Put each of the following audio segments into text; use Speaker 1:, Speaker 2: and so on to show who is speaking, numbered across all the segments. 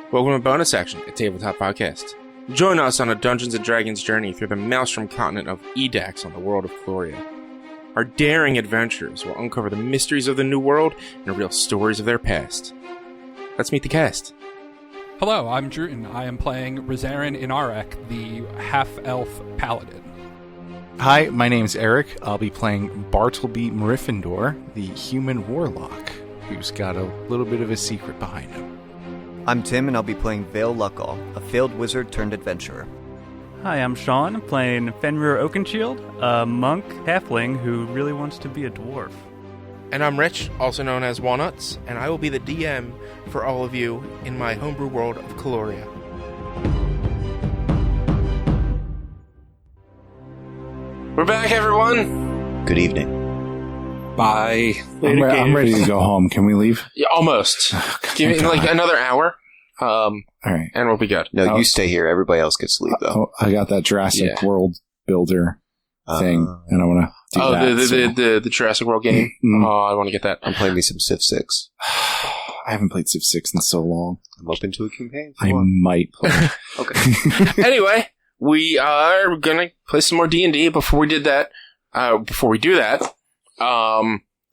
Speaker 1: Welcome to Bonus Action, a tabletop podcast. Join us on a Dungeons & Dragons journey through the maelstrom continent of E16 on the world of Gloria. Our daring adventurers will uncover the mysteries of the New World and the real stories of their past. Let's meet the cast.
Speaker 2: Hello, I'm Druten. I am playing Rizarin Inarek, the half-elf paladin.
Speaker 3: Hi, my name's Eric. I'll be playing Bartleby Meriffindor, the human warlock, who's got a little bit of a secret behind him.
Speaker 4: I'm Tim, and I'll be playing Vale Luckall, a failed wizard turned adventurer.
Speaker 5: Hi, I'm Sean, playing Fenrir Oakenshield, a monk halfling who really wants to be a dwarf.
Speaker 1: And I'm Rich, also known as Walnuts, and I will be the DM for all of you in my homebrew world of Caloria. We're back, everyone!
Speaker 6: Good evening.
Speaker 7: Bye.
Speaker 3: I'm ready to go home. Can we leave?
Speaker 1: Yeah, almost. Give me like another hour,
Speaker 3: all right,
Speaker 1: and we'll be good.
Speaker 6: No, you stay here. Everybody else gets to leave, though.
Speaker 3: I got that Jurassic World builder thing, and I want to do that.
Speaker 1: The Jurassic World game? Oh, I want to get that.
Speaker 6: I'm playing me some Civ 6.
Speaker 3: I haven't played Civ 6 in so long.
Speaker 6: I'm open to a campaign.
Speaker 3: I might play.
Speaker 6: Okay.
Speaker 1: Anyway, we are going to play some more D&D. Before we do that,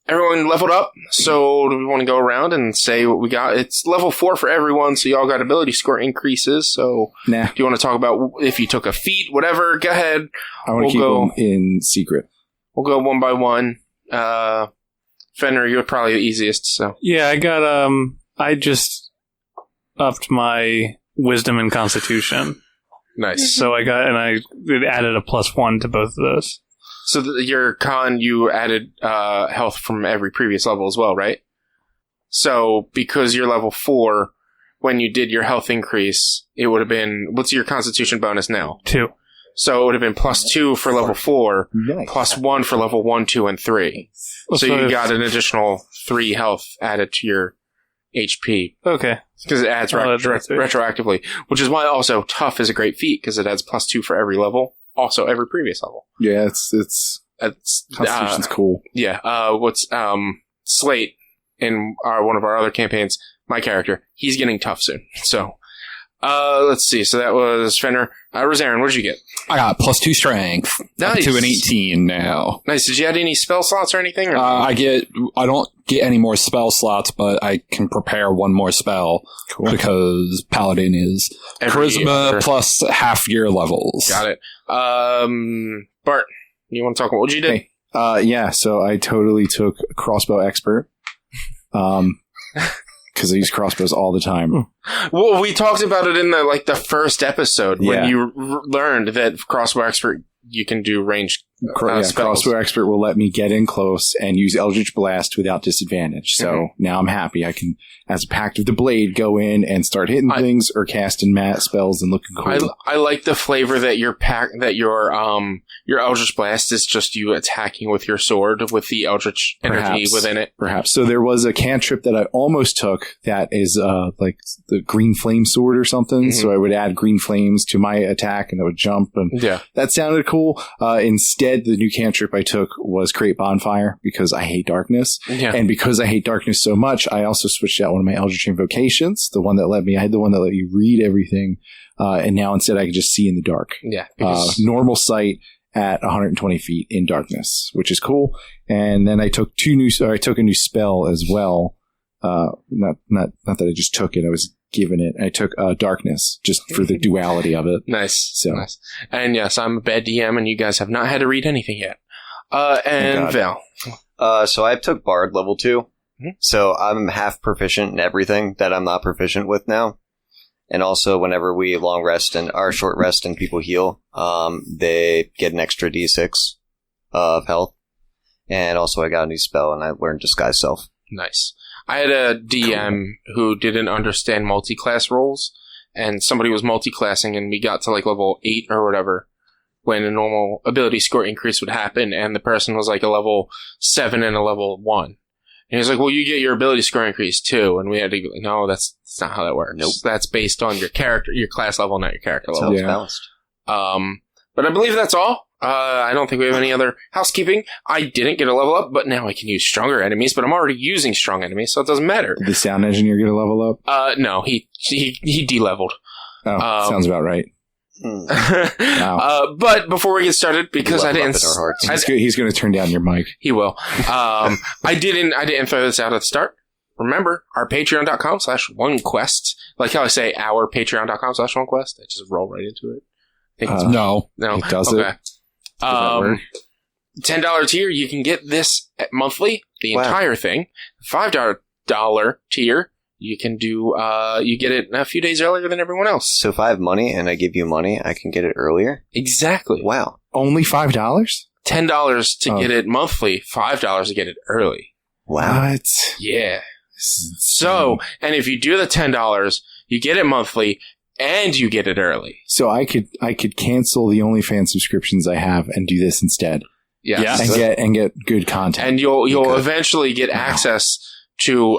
Speaker 1: everyone leveled up, so do we want to go around and say what we got? It's level 4 for everyone, so y'all got ability score increases, so
Speaker 3: nah.
Speaker 1: Do you want to talk about if you took a feat, whatever, go ahead.
Speaker 3: I want to keep them in secret.
Speaker 1: We'll go one by one. Fenrir, you're probably the easiest, so.
Speaker 5: Yeah, I just upped my wisdom and constitution.
Speaker 1: Nice.
Speaker 5: So it added a +1 to both of those.
Speaker 1: So your con, you added health from every previous level as well, right? So because you're level 4, when you did your health increase, it would have been... What's your constitution bonus now?
Speaker 5: 2.
Speaker 1: So it would have been +2 for level 4,
Speaker 3: nice.
Speaker 1: +1 for level 1, 2, and 3. So you got an additional 3 health added to your HP.
Speaker 5: Okay.
Speaker 1: Because it adds retroactively. Which is why also Tough is a great feat, because it adds +2 for every level. Also, every previous level.
Speaker 3: Yeah, it's Constitution's cool.
Speaker 1: Yeah. Slate in one of our other campaigns, my character, he's getting tough soon. So, let's see. So that was Fenrir. Rizarin, what did you get?
Speaker 7: I got +2 strength.
Speaker 1: Nice.
Speaker 7: Up to an 18 now.
Speaker 1: Nice. Did you add any spell slots or anything? Or?
Speaker 7: I don't get any more spell slots, but I can prepare one more spell. Cool. Because Paladin is charisma plus half-year levels.
Speaker 1: Got it. Bart, you want to talk about what you did?
Speaker 3: Hey, yeah, so I totally took crossbow expert. Because I use crossbows all the time.
Speaker 1: Well, we talked about it in the first episode when you learned that crossbow expert you can do range spells.
Speaker 3: Crossbow expert will let me get in close and use Eldritch Blast without disadvantage. So now I'm happy. I can, as a Pact of the Blade, go in and start hitting things or casting mat spells and looking cool.
Speaker 1: I like the flavor that your Eldritch Blast is just you attacking with your sword with the Eldritch energy within it.
Speaker 3: Perhaps. So there was a cantrip that I almost took that is like the Green Flame Sword or something. So I would add Green Flames to my attack and it would jump. And that sounded cool. Instead, the new cantrip I took was Create Bonfire because I hate darkness. Yeah. And because I hate darkness so much, I also switched out one of my Eldritch Invocations, I had the one that let you read everything, and now instead I can just see in the dark.
Speaker 1: Yeah.
Speaker 3: Normal sight at 120 feet in darkness, which is cool. And then I took a new spell as well. Not that I just took it, I was given it. I took Darkness just for the duality of it.
Speaker 1: Nice. Nice. And yes, I'm a bad DM and you guys have not had to read anything yet. And Val.
Speaker 6: So I took Bard level 2. So I'm half proficient in everything that I'm not proficient with now. And also whenever we long rest and or short rest and people heal, they get an extra D6 of health. And also I got a new spell and I learned Disguise Self.
Speaker 1: Nice. I had a DM who didn't understand multi-class roles, and somebody was multi-classing, and we got to level 8 or whatever when a normal ability score increase would happen, and the person was a level 7 and a level 1. And he was like, well, you get your ability score increase too, and we had to go, no, that's not how that works.
Speaker 6: Nope.
Speaker 1: That's based on your character, your class level, not your character level.
Speaker 6: Sounds balanced.
Speaker 1: But I believe that's all. I don't think we have any other housekeeping. I didn't get a level up, but now I can use stronger enemies, but I'm already using strong enemies, so it doesn't matter.
Speaker 3: Did the sound engineer get a level up?
Speaker 1: No, he de-leveled.
Speaker 3: Oh, sounds about right.
Speaker 1: Wow. But before we get started, because I didn't...
Speaker 3: He's going to turn down your mic.
Speaker 1: He will. I didn't throw this out at the start. Remember, our patreon.com/onequest. Like how I say our patreon.com/onequest. I just roll right into it.
Speaker 7: No.
Speaker 3: It doesn't.
Speaker 1: Okay. $10 tier, you can get this monthly, the entire thing. $5 tier, you can do, you get it a few days earlier than everyone else.
Speaker 6: So if I have money and I give you money, I can get it earlier?
Speaker 1: Exactly.
Speaker 6: Wow.
Speaker 3: Only $5?
Speaker 1: $10 to get it monthly, $5 to get it early.
Speaker 6: Wow.
Speaker 3: What?
Speaker 1: Yeah. So, and if you do the $10, you get it monthly, and you get it early.
Speaker 3: So I could cancel the OnlyFans subscriptions I have and do this instead.
Speaker 1: Yes.
Speaker 3: And get good content.
Speaker 1: And you'll eventually get access to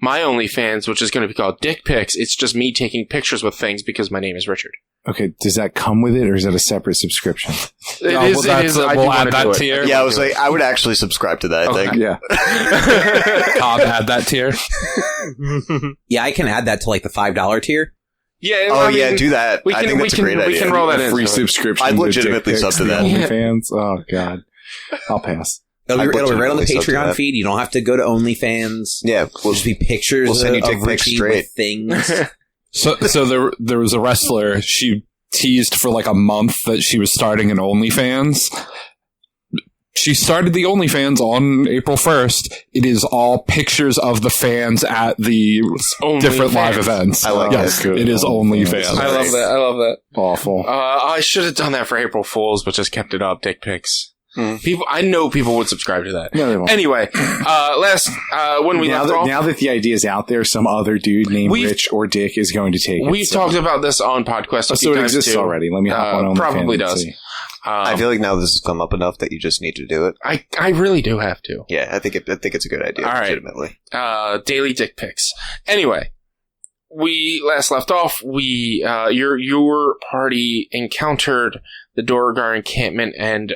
Speaker 1: my OnlyFans, which is going to be called Dick Pics. It's just me taking pictures with things because my name is Richard.
Speaker 3: Okay, does that come with it, or is that a separate subscription?
Speaker 1: It is.
Speaker 7: We'll add that tier.
Speaker 6: Yeah, I was like, I would actually subscribe to that, I think.
Speaker 3: Yeah.
Speaker 7: Cobb, add that tier.
Speaker 8: Yeah, I can add that to like the $5 tier.
Speaker 1: Yeah.
Speaker 6: Oh, yeah, do that. I think that's a great idea.
Speaker 1: We can roll that in.
Speaker 3: Free subscription.
Speaker 6: I'd legitimately sub to that.
Speaker 3: OnlyFans. Oh, God. I'll pass.
Speaker 8: It'll be right on the Patreon feed. You don't have to go to OnlyFans.
Speaker 6: Yeah.
Speaker 8: We'll just be pictures
Speaker 6: we'll send you dick
Speaker 8: of
Speaker 6: pics
Speaker 8: Richie
Speaker 6: straight.
Speaker 8: with things.
Speaker 7: So there was a wrestler. She teased for like a month that she was starting an OnlyFans. She started the OnlyFans on April 1st. It is all pictures of the fans at the different live events.
Speaker 6: I like
Speaker 7: that.
Speaker 3: Good.
Speaker 7: It is OnlyFans.
Speaker 1: I love that.
Speaker 3: Awful.
Speaker 1: I should have done that for April Fools, but just kept it up. Dick pics. I know people would subscribe to that.
Speaker 3: No, they won't.
Speaker 1: Anyway, when we left off,
Speaker 3: now that the idea is out there, some other dude named Rich or Dick is going to take it.
Speaker 1: We've talked about this on podcast.
Speaker 3: So it exists already. Let me hop on.
Speaker 1: Probably does.
Speaker 6: I feel like now this has come up enough that you just need to do it.
Speaker 1: I really do have to.
Speaker 6: Yeah, I think it's a good idea.
Speaker 1: All right.
Speaker 6: Legitimately.
Speaker 1: Daily dick pics. Anyway, we last left off. Your party encountered the Duergar encampment and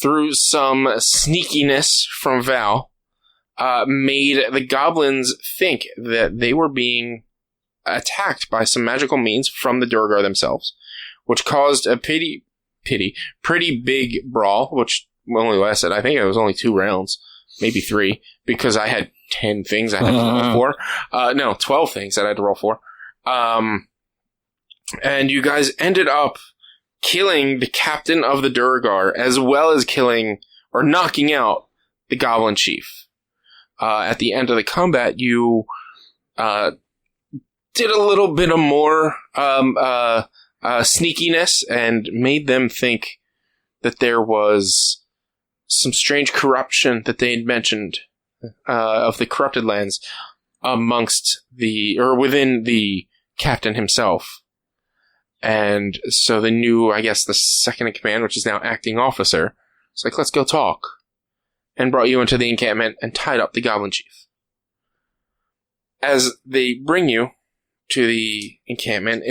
Speaker 1: through some sneakiness from Val, made the goblins think that they were being attacked by some magical means from the Duergar themselves, which caused a pretty big brawl, which only lasted, I think it was only 2 rounds, maybe 3, because I had 10 things I had to roll for. No, 12 things that I had to roll for. And you guys ended up killing the captain of the Duergar, as well as killing or knocking out the goblin chief. At the end of the combat, you did a little bit of more sneakiness and made them think that there was some strange corruption that they had mentioned of the corrupted lands within the captain himself. And so the new, I guess, the second in command, which is now acting officer, it's like, let's go talk. And brought you into the encampment and tied up the goblin chief. As they bring you to the encampment,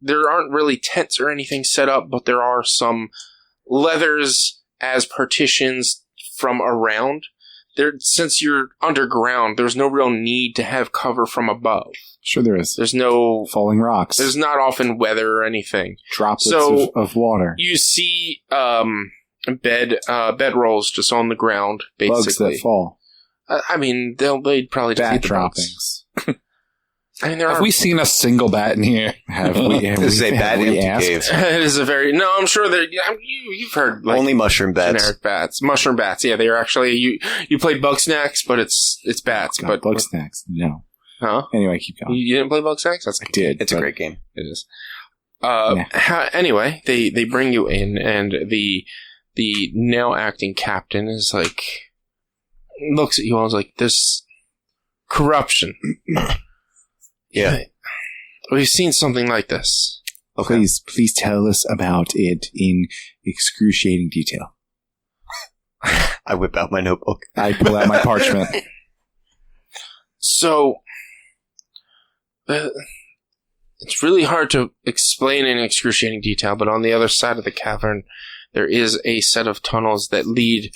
Speaker 1: there aren't really tents or anything set up, but there are some leathers as partitions from around. Since you're underground, there's no real need to have cover from above.
Speaker 3: Sure there is.
Speaker 1: There's no...
Speaker 3: falling rocks.
Speaker 1: There's not often weather or anything.
Speaker 3: Droplets of water.
Speaker 1: You see bed rolls just on the ground, basically.
Speaker 3: Bugs that fall.
Speaker 1: I mean, they'd probably just
Speaker 3: bat
Speaker 1: eat the
Speaker 3: droppings.
Speaker 1: I mean,
Speaker 7: Have we seen a single bat in here?
Speaker 3: Have we?
Speaker 6: This is a bat empty cave.
Speaker 1: It is a very... No, I'm sure that... You've heard... Like,
Speaker 6: only mushroom bats.
Speaker 1: Generic bats. Mushroom bats, yeah. They are actually... You played Bug Snacks, but it's bats.
Speaker 3: God,
Speaker 1: but
Speaker 3: Bug Snacks, no.
Speaker 1: Huh?
Speaker 3: Anyway, keep going.
Speaker 1: You didn't play Bug Snacks?
Speaker 3: I did.
Speaker 6: It's a great game.
Speaker 1: It is. Anyway, they bring you in, and the now acting captain is like... looks at you and is like, this corruption.
Speaker 6: Yeah.
Speaker 1: We've seen something like this.
Speaker 3: Okay. Please tell us about it in excruciating detail.
Speaker 6: I whip out my notebook.
Speaker 3: I pull out my parchment.
Speaker 1: So, It's really hard to explain in excruciating detail, but on the other side of the cavern, there is a set of tunnels that lead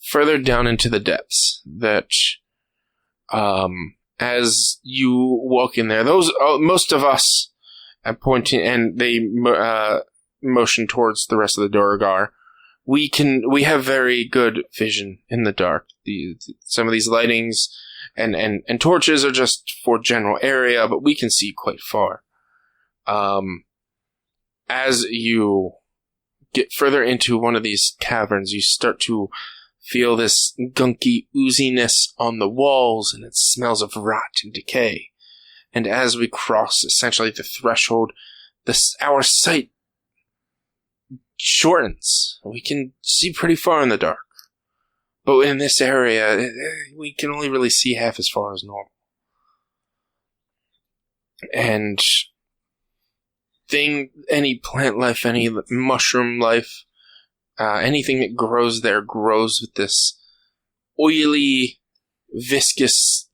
Speaker 1: further down into the depths that, as you walk in there, most of us at pointing, and they motion towards the rest of the Duergar, we have very good vision in the dark. Some of these lightings and torches are just for general area, but we can see quite far. As you get further into one of these caverns, you start to feel this gunky ooziness on the walls, and it smells of rot and decay. And as we cross essentially the threshold, our sight shortens. We can see pretty far in the dark. But in this area, we can only really see half as far as normal. And any plant life, any mushroom life, anything that grows there grows with this oily, viscous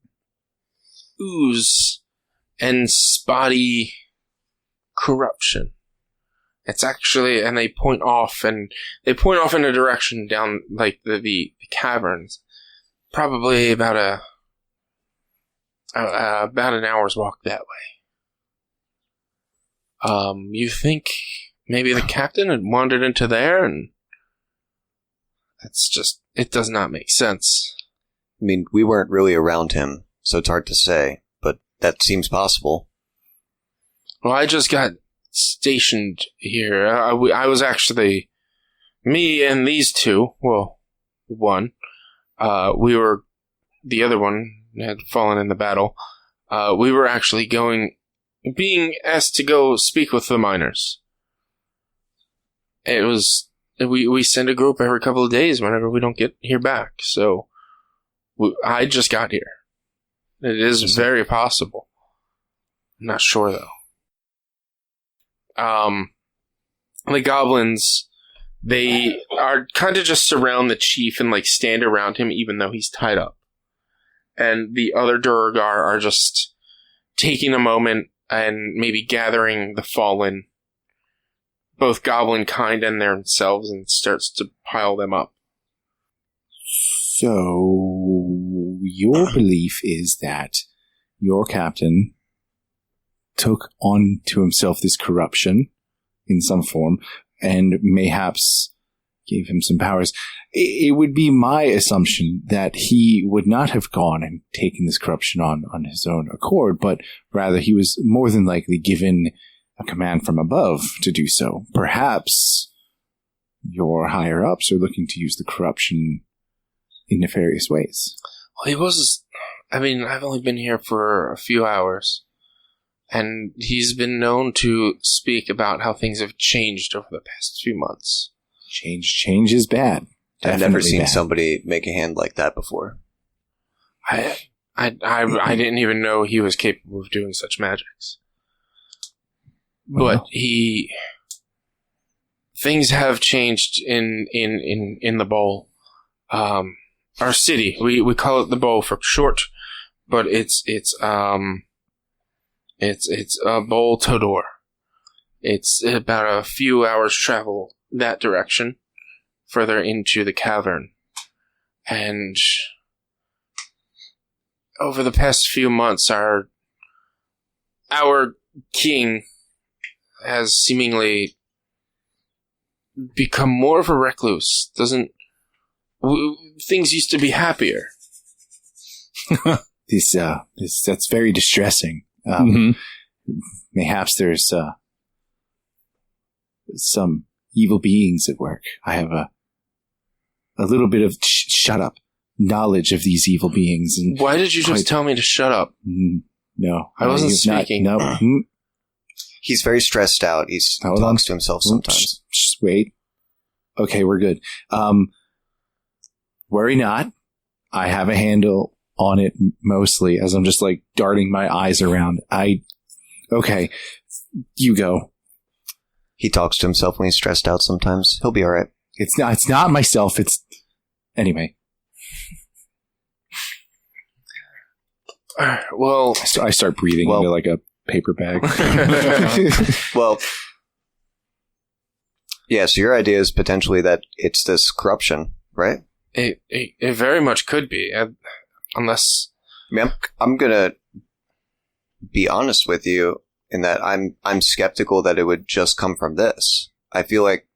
Speaker 1: ooze and spotty corruption. It's actually, and they point off in a direction down like the caverns, probably about an hour's walk that way. You think maybe the captain had wandered into there, and it does not make sense.
Speaker 6: I mean, we weren't really around him, so it's hard to say, but that seems possible.
Speaker 1: Well, I just got stationed here. I was actually, me and these two, well, one, the other one had fallen in the battle. We were actually being asked to go speak with the miners. It was, we send a group every couple of days whenever we don't hear back, so I just got here. It is very possible. I'm not sure, though. The goblins, they are kind of just surround the chief and, like, stand around him even though he's tied up. And the other Duergar are just taking a moment and maybe gathering the fallen, both goblin kind and themselves, and starts to pile them up.
Speaker 3: So, your belief is that your captain took on to himself this corruption in some form and mayhaps gave him some powers. It would be my assumption that he would not have gone and taken this corruption on his own accord, but rather he was more than likely given a command from above to do so. Perhaps your higher-ups are looking to use the corruption in nefarious ways.
Speaker 1: Well, I've only been here for a few hours, and he's been known to speak about how things have changed over the past few months.
Speaker 3: Change is bad.
Speaker 6: I've never seen somebody make a hand like that before.
Speaker 1: I didn't even know he was capable of doing such magics. But things have changed in the bowl. Our city, we call it the bowl for short, but it's Bowl Todor. It's about a few hours travel that direction, further into the cavern. And over the past few months, our king has seemingly become more of a recluse. Things used to be happier.
Speaker 3: That's very distressing. Mayhaps there's some evil beings at work. I have a little bit of shut up knowledge of these evil beings. And
Speaker 1: why did you just tell me to shut up?
Speaker 3: No,
Speaker 1: I wasn't speaking.
Speaker 3: No.
Speaker 6: He's very stressed out. He talks to himself sometimes.
Speaker 3: Just wait. Okay, we're good. Worry not. I have a handle on it mostly, as I'm just like darting my eyes around. Okay, you go.
Speaker 6: He talks to himself when he's stressed out sometimes. He'll be all right.
Speaker 3: It's not myself. Anyway.
Speaker 1: Well,
Speaker 3: I start breathing into like a paper bag.
Speaker 6: Well, yeah, so your idea is potentially that it's this corruption, right?
Speaker 1: It very much could be, unless...
Speaker 6: I mean, I'm going to be honest with you in that I'm skeptical that it would just come from this. I feel like,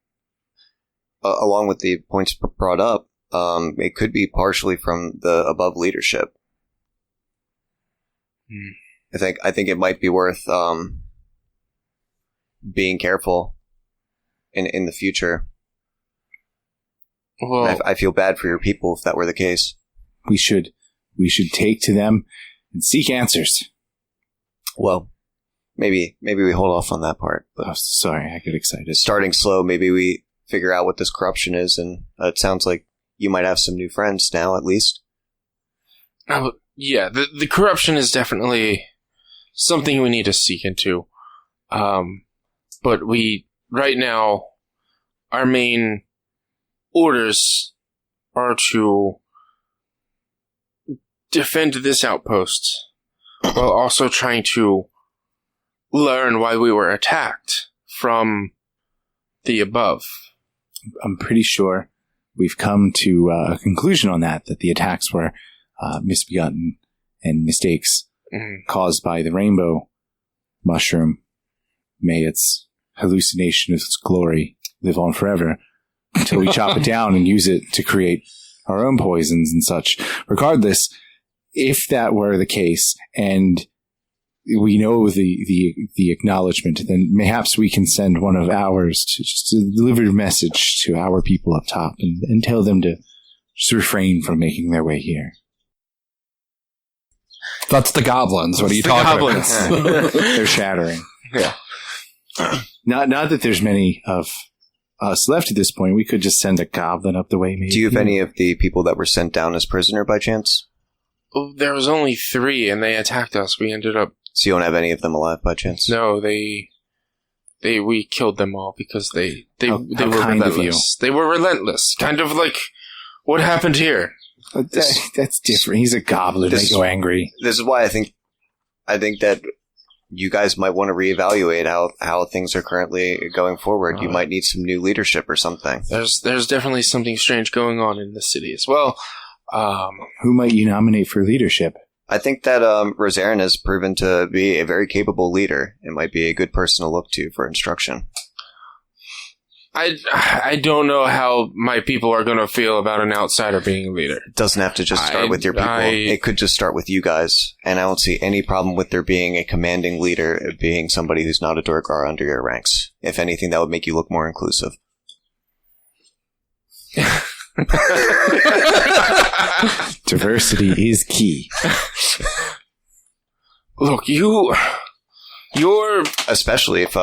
Speaker 6: along with the points brought up, it could be partially from the above leadership. I think it might be worth being careful in the future.
Speaker 1: Well,
Speaker 6: I feel bad for your people if that were the case.
Speaker 3: We should take to them and seek answers.
Speaker 6: Well, maybe we hold off on that part. But
Speaker 3: oh, sorry, I get excited.
Speaker 6: Starting slow, maybe we figure out what this corruption is, and it sounds like you might have some new friends now, at least.
Speaker 1: Yeah, the corruption is definitely something we need to seek into. But right now, our main orders are to defend this outpost while also trying to learn why we were attacked from the above.
Speaker 3: I'm pretty sure we've come to a conclusion on that the attacks were misbegotten and mistakes caused by the rainbow mushroom. May its hallucination of its glory live on forever until we chop it down and use it to create our own poisons and such. Regardless, if that were the case and we know the acknowledgement, then perhaps we can send one of ours to deliver a message to our people up top and tell them to just refrain from making their way here.
Speaker 7: That's the goblins. What are you talking about?
Speaker 3: They're shattering.
Speaker 1: Yeah.
Speaker 3: Not that there's many of us left at this point. We could just send a goblin up the way. Maybe.
Speaker 6: Do you have any of the people that were sent down as prisoner by chance?
Speaker 1: Well, there was only 3, and they attacked us. We ended up...
Speaker 6: So you don't have any of them alive by chance?
Speaker 1: No, we killed them all because they were
Speaker 3: kind of
Speaker 1: relentless. They were relentless. Kind of like what happened here.
Speaker 3: That's different. He's a goblin. They go angry.
Speaker 6: This is why I think that you guys might want to reevaluate how things are currently going forward. You might need some new leadership or something.
Speaker 1: There's definitely something strange going on in the city as well.
Speaker 3: Who might you nominate for leadership?
Speaker 6: I think that Rosarin has proven to be a very capable leader and might be a good person to look to for instruction.
Speaker 1: I don't know how my people are going to feel about an outsider being a leader.
Speaker 6: It doesn't have to just start with your people. It could just start with you guys. And I don't see any problem with there being a commanding leader being somebody who's not a Duergar under your ranks. If anything, that would make you look more inclusive.
Speaker 3: Diversity is key.
Speaker 1: Look, you're...
Speaker 6: Especially if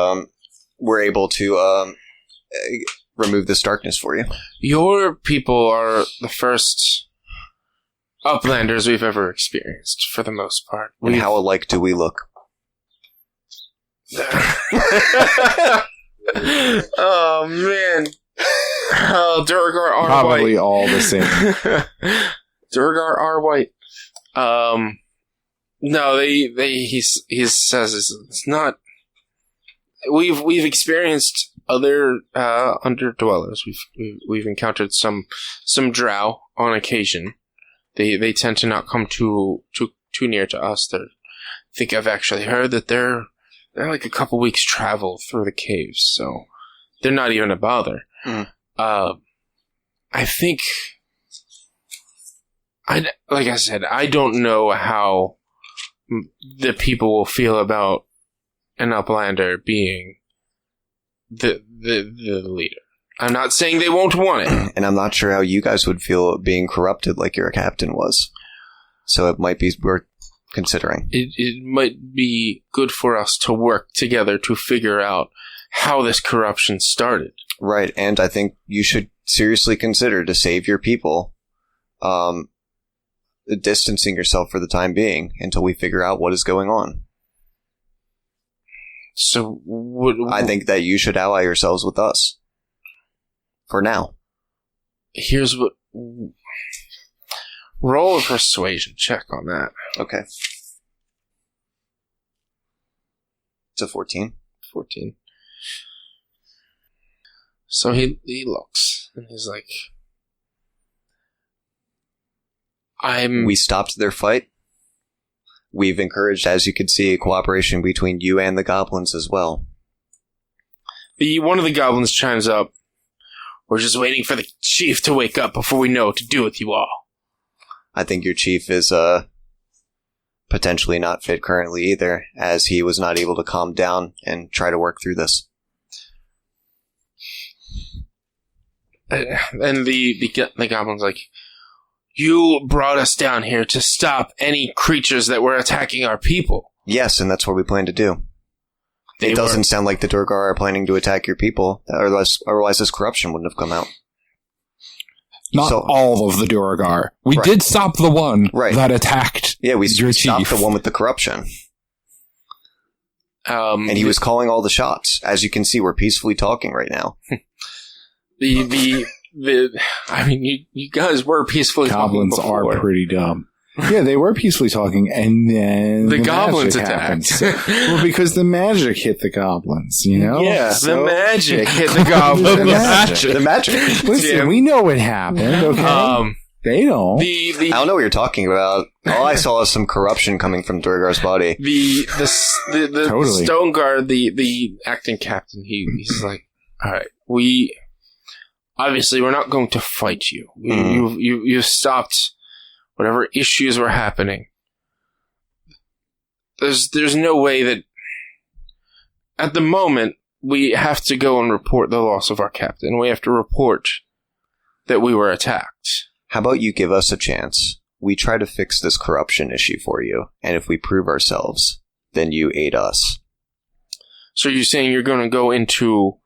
Speaker 6: we're able to... remove this darkness for you.
Speaker 1: Your people are the first uplanders we've ever experienced, for the most part.
Speaker 6: And how alike do we look?
Speaker 1: Oh, man. Oh, Duergar are
Speaker 3: probably
Speaker 1: white.
Speaker 3: All the same.
Speaker 1: Duergar are white. No, he says it's not... We've experienced other underdwellers. We've encountered some drow on occasion. They tend to not come too near to us. I think I've actually heard that they're like a couple weeks travel through the caves, so they're not even a bother. I think, like I said, I don't know how the people will feel about an uplander being the leader. I'm not saying they won't want it.
Speaker 6: And I'm not sure how you guys would feel being corrupted like your captain was. So it might be worth considering.
Speaker 1: It might be good for us to work together to figure out how this corruption started.
Speaker 6: Right, and I think you should seriously consider, to save your people, distancing yourself for the time being until we figure out what is going on.
Speaker 1: So,
Speaker 6: I think that you should ally yourselves with us. For now.
Speaker 1: Here's what... Roll a persuasion check on that.
Speaker 6: Okay. It's a 14.
Speaker 1: 14. So he looks, and he's like,
Speaker 6: We stopped their fight. We've encouraged, as you can see, cooperation between you and the goblins as well.
Speaker 1: One of the goblins chimes up. We're just waiting for the chief to wake up before we know what to do with you all.
Speaker 6: I think your chief is potentially not fit currently either, as he was not able to calm down and try to work through this.
Speaker 1: And the goblin's like, you brought us down here to stop any creatures that were attacking our people.
Speaker 6: Yes, and that's what we plan to do. It doesn't sound like the Duergar are planning to attack your people, otherwise this corruption wouldn't have come out.
Speaker 7: Not all of the Duergar. We did stop the one that attacked
Speaker 6: we
Speaker 7: your
Speaker 6: stopped
Speaker 7: chief.
Speaker 6: the one with the corruption. And he was calling all the shots. As you can see, we're peacefully talking right now.
Speaker 1: I mean, you guys were peacefully
Speaker 3: Goblins
Speaker 1: talking before.
Speaker 3: are pretty dumb. Yeah, they were peacefully talking, and then
Speaker 1: the goblins
Speaker 3: attacked.
Speaker 1: attacked.
Speaker 3: Well, because the magic hit the goblins, you know?
Speaker 1: Yeah, the magic hit the goblins.
Speaker 3: The magic. Listen, we know what happened, okay? They don't.
Speaker 6: I don't know what you're talking about. All I saw is some corruption coming from Duergar's body.
Speaker 1: The
Speaker 3: Totally.
Speaker 1: stone guard, the acting captain, he's like, all right, obviously we're not going to fight you. You've stopped whatever issues were happening. There's no way that at the moment we have to go and report the loss of our captain. We have to report that we were attacked.
Speaker 6: How about you give us a chance? We try to fix this corruption issue for you, and if we prove ourselves, then you aid us.
Speaker 1: So you're saying you're going to go into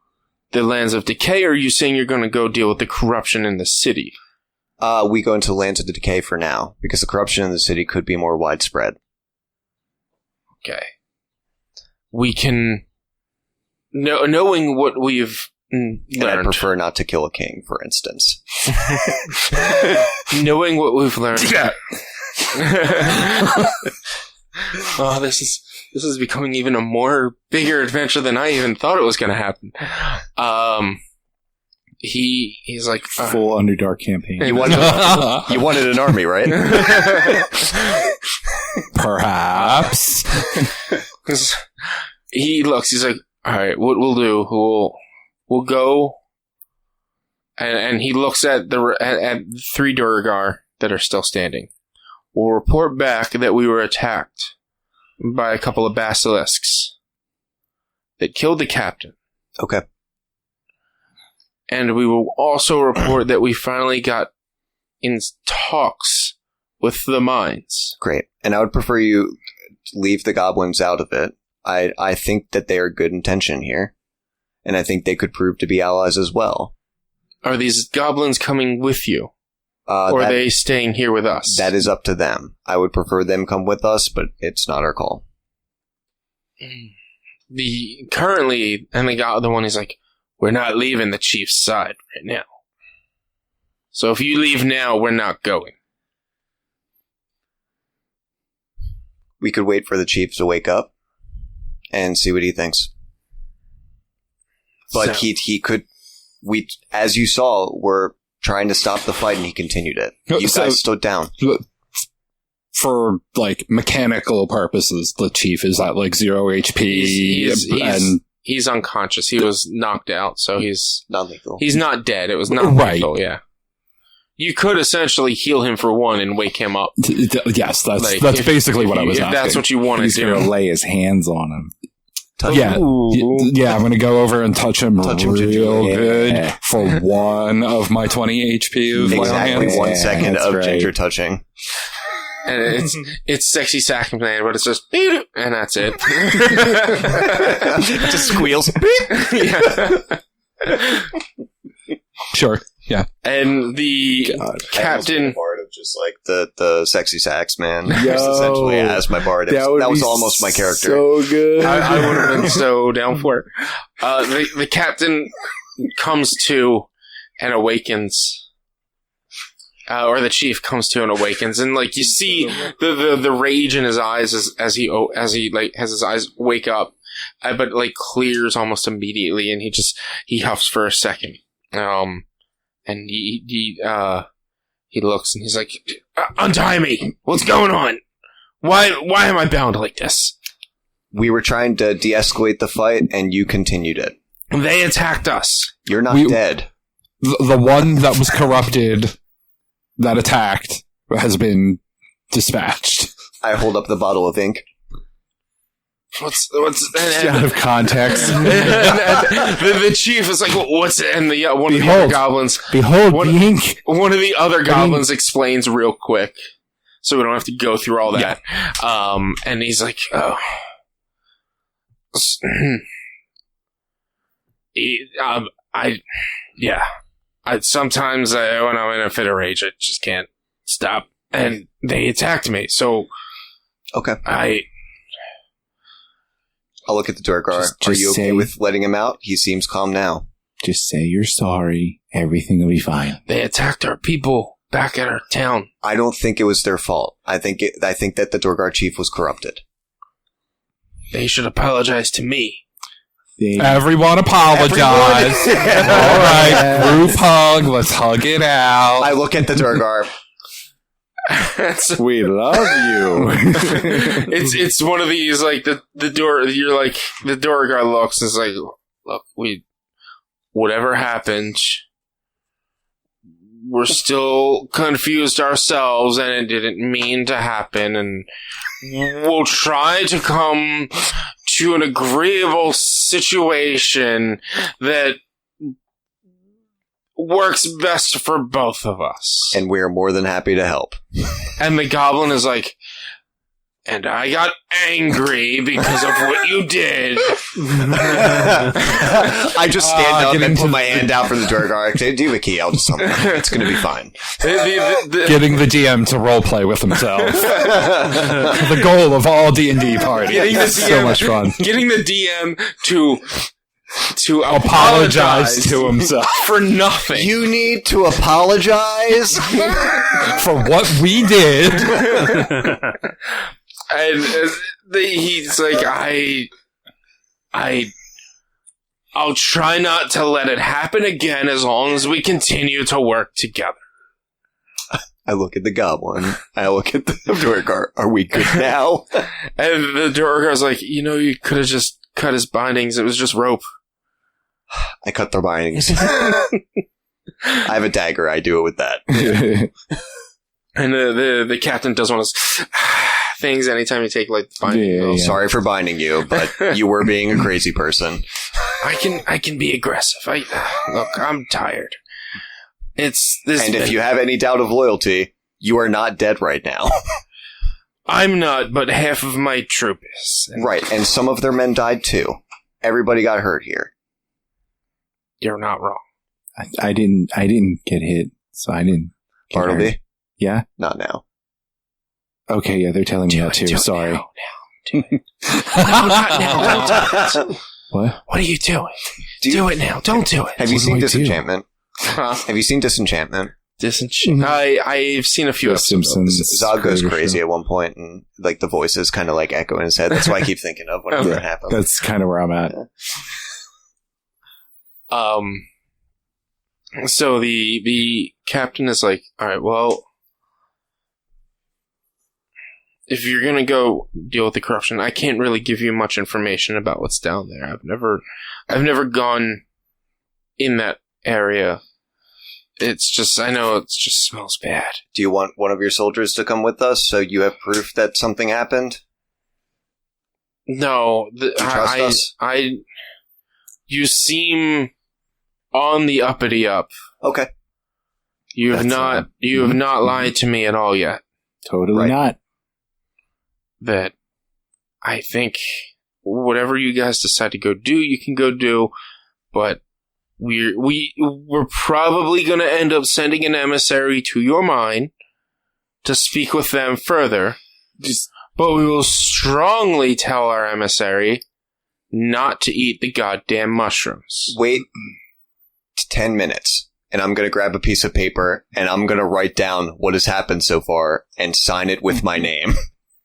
Speaker 1: the lands of decay, or are you saying you're going to go deal with the corruption in the city?
Speaker 6: We go into the lands of the decay for now, because the corruption in the city could be more widespread.
Speaker 1: Okay. We can... knowing what we've learned...
Speaker 6: And I prefer not to kill a king, for instance.
Speaker 1: Knowing what we've learned... Yeah. Oh, this is becoming even a more bigger adventure than I even thought it was going to happen. He's like
Speaker 3: full underdark campaign.
Speaker 6: You wanted an army, right?
Speaker 7: Perhaps.
Speaker 1: Because he's like, all right, what we'll do, we'll go, and he looks at at 3 Duergar that are still standing. We'll report back that we were attacked by a couple of basilisks that killed the captain.
Speaker 6: Okay.
Speaker 1: And we will also report that we finally got in talks with the mines.
Speaker 6: Great. And I would prefer you leave the goblins out of it. I think that they are good intention here. And I think they could prove to be allies as well.
Speaker 1: Are these goblins coming with you? Or are they staying here with us?
Speaker 6: That is up to them. I would prefer them come with us, but it's not our call.
Speaker 1: The one is like, we're not leaving the chief's side right now. So if you leave now, we're not going.
Speaker 6: We could wait for the chief to wake up and see what he thinks. But he could... as you saw, we're trying to stop the fight, and he continued it. You guys stood down.
Speaker 7: For, mechanical purposes, the chief is at, 0 HP.
Speaker 1: He's unconscious. He was knocked out, so he's...
Speaker 6: non-lethal.
Speaker 1: He's not dead. It was not lethal, yeah. You could essentially heal him for 1 and wake him up.
Speaker 7: Yes, that's basically what I was asking.
Speaker 1: If that's what you want to do.
Speaker 3: He's going to lay his hands on him.
Speaker 7: Yeah, I'm going to go over and touch him real good for 1 of my 20 HP of
Speaker 6: exactly
Speaker 7: hands.
Speaker 6: 1 second of ginger touching.
Speaker 1: And it's sexy sack man, but it's just beep, and that's it.
Speaker 6: It just squeals.
Speaker 1: Yeah.
Speaker 7: Sure. Yeah.
Speaker 1: And the captain
Speaker 6: part of just the sexy sax man. Just essentially as my bard. That was almost my character.
Speaker 3: So good.
Speaker 1: I would have been so down for it. The captain comes to and awakens. Or the chief comes to and awakens, and you see the rage in his eyes as he has his eyes wake up, but like clears almost immediately, and he huffs for a second. And he looks and he's like, untie me! What's going on? Why am I bound like this?
Speaker 6: We were trying to de-escalate the fight, and you continued it.
Speaker 1: They attacked us.
Speaker 6: You're not dead.
Speaker 7: The one that was corrupted, that attacked, has been dispatched.
Speaker 6: I hold up the bottle of ink.
Speaker 1: What's
Speaker 3: out of context.
Speaker 1: the chief is like, what's it? And one of the other goblins.
Speaker 3: Behold the ink.
Speaker 1: One of the other goblins explains real quick, so we don't have to go through all that. Yeah. And he's like, oh. Sometimes when I'm in a fit of rage, I just can't stop. And they attacked me, so
Speaker 6: okay. I'll look at the Duergar.
Speaker 3: Just
Speaker 6: Are you okay with letting him out? He seems calm now.
Speaker 3: Just say you're sorry. Everything will be fine.
Speaker 1: They attacked our people back at our town.
Speaker 6: I don't think it was their fault. I think that the Duergar chief was corrupted.
Speaker 1: They should apologize to me.
Speaker 7: Everyone apologize. All right, group hug. Let's hug it out.
Speaker 6: I look at the Duergar.
Speaker 3: We love you.
Speaker 1: It's one of these, like, the door, you're like, the Duergar looks and is like, look, whatever happened, we're still confused ourselves, and it didn't mean to happen, and we'll try to come to an agreeable situation that works best for both of us.
Speaker 6: And we're more than happy to help.
Speaker 1: And the goblin is like, and I got angry because of what you did.
Speaker 6: I just stand up and put my hand out for the Duergar. Do you have a key? I'll just summon him. It's going to be fine.
Speaker 7: Getting the DM to roleplay with himself. The goal of all D&D parties.
Speaker 3: So much fun.
Speaker 1: Getting the DM to
Speaker 7: apologize to himself
Speaker 1: for nothing.
Speaker 6: You need to apologize
Speaker 7: for what we did.
Speaker 1: And he's like, I'll try not to let it happen again as long as we continue to work together.
Speaker 6: I look at the goblin. I look at the Duergar. Are we good now?
Speaker 1: And the Duergar's like, you could have just cut his bindings. It was just rope.
Speaker 6: I cut their bindings. I have a dagger. I do it with that.
Speaker 1: And the captain does one of those things anytime you take like the binding.
Speaker 6: Yeah. Sorry for binding you, but you were being a crazy person.
Speaker 1: I can be aggressive. Look, I'm tired. It's this.
Speaker 6: And if you have any doubt of loyalty, you are not dead right now.
Speaker 1: I'm not, but half of my troop is.
Speaker 6: Right, and some of their men died too. Everybody got hurt here.
Speaker 1: You're not wrong.
Speaker 3: I didn't get hit, so I didn't.
Speaker 6: Bartleby?
Speaker 3: Hurt. Yeah?
Speaker 6: Not now.
Speaker 3: Okay, yeah, they're telling me that too. Sorry.
Speaker 1: Now. Do it. No, not now. Don't do it.
Speaker 3: What?
Speaker 1: What are you doing? Do it now. Don't do it.
Speaker 6: Have you seen Disenchantment? Have you seen Disenchantment?
Speaker 1: I've seen a few of
Speaker 3: Simpsons.
Speaker 6: Zog goes crazy at one point, and like the voices kind of like echo in his head. That's why I keep thinking of whenever it happens.
Speaker 3: That's kind of where I'm at.
Speaker 1: So the captain is like, all right, well, if you're gonna go deal with the corruption, I can't really give you much information about what's down there. I've never gone in that area. It's just, I know it just smells bad.
Speaker 6: Do you want one of your soldiers to come with us so you have proof that something happened?
Speaker 1: No,
Speaker 6: Do you trust us?
Speaker 1: You seem on the uppity up.
Speaker 6: Okay.
Speaker 1: You have not lied to me at all yet.
Speaker 3: Totally not.
Speaker 1: That I think whatever you guys decide to go do, you can go do, but we're probably going to end up sending an emissary to your mine to speak with them further. But we will strongly tell our emissary not to eat the goddamn mushrooms.
Speaker 6: Wait 10 minutes, and I'm going to grab a piece of paper, and I'm going to write down what has happened so far, and sign it with my name,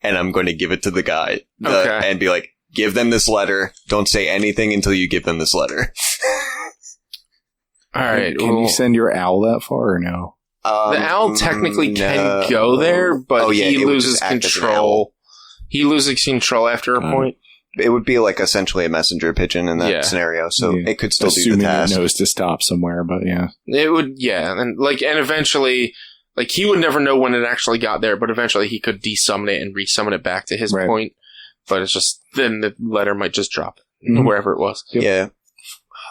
Speaker 6: and I'm going to give it to the guy, and be like, give them this letter. Don't say anything until you give them this letter.
Speaker 1: All right.
Speaker 3: Can you send your owl that far or no?
Speaker 1: The owl technically can go there, but he loses control. He loses control after a point.
Speaker 6: It would be like essentially a messenger pigeon in that scenario, so it could still do the task.
Speaker 3: It knows to stop somewhere, but
Speaker 1: it would. And eventually, like he would never know when it actually got there, but eventually he could desummon it and resummon it back to his point. But it's just then the letter might just drop wherever it was.
Speaker 3: Yep.
Speaker 6: Yeah.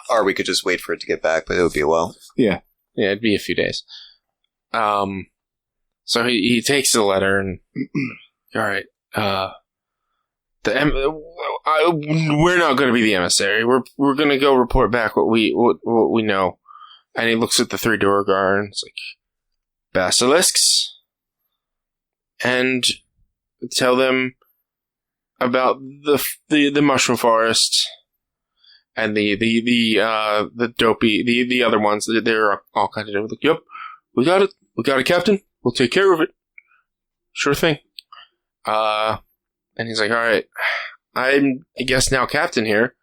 Speaker 6: Or we could just wait for it to get back, but it would be a while.
Speaker 3: Yeah.
Speaker 1: Yeah, it'd be a few days. So he takes the letter and all right. We're not going to be the emissary. We're going to go report back what we know. And he looks at the 3 Duergar and it's like basilisks, and tell them about the mushroom forest. And the dopey, the other ones, they're all kind of like, yep, we got it. We got it, Captain. We'll take care of it. Sure thing. And he's like, all right, I'm, I guess, now captain here,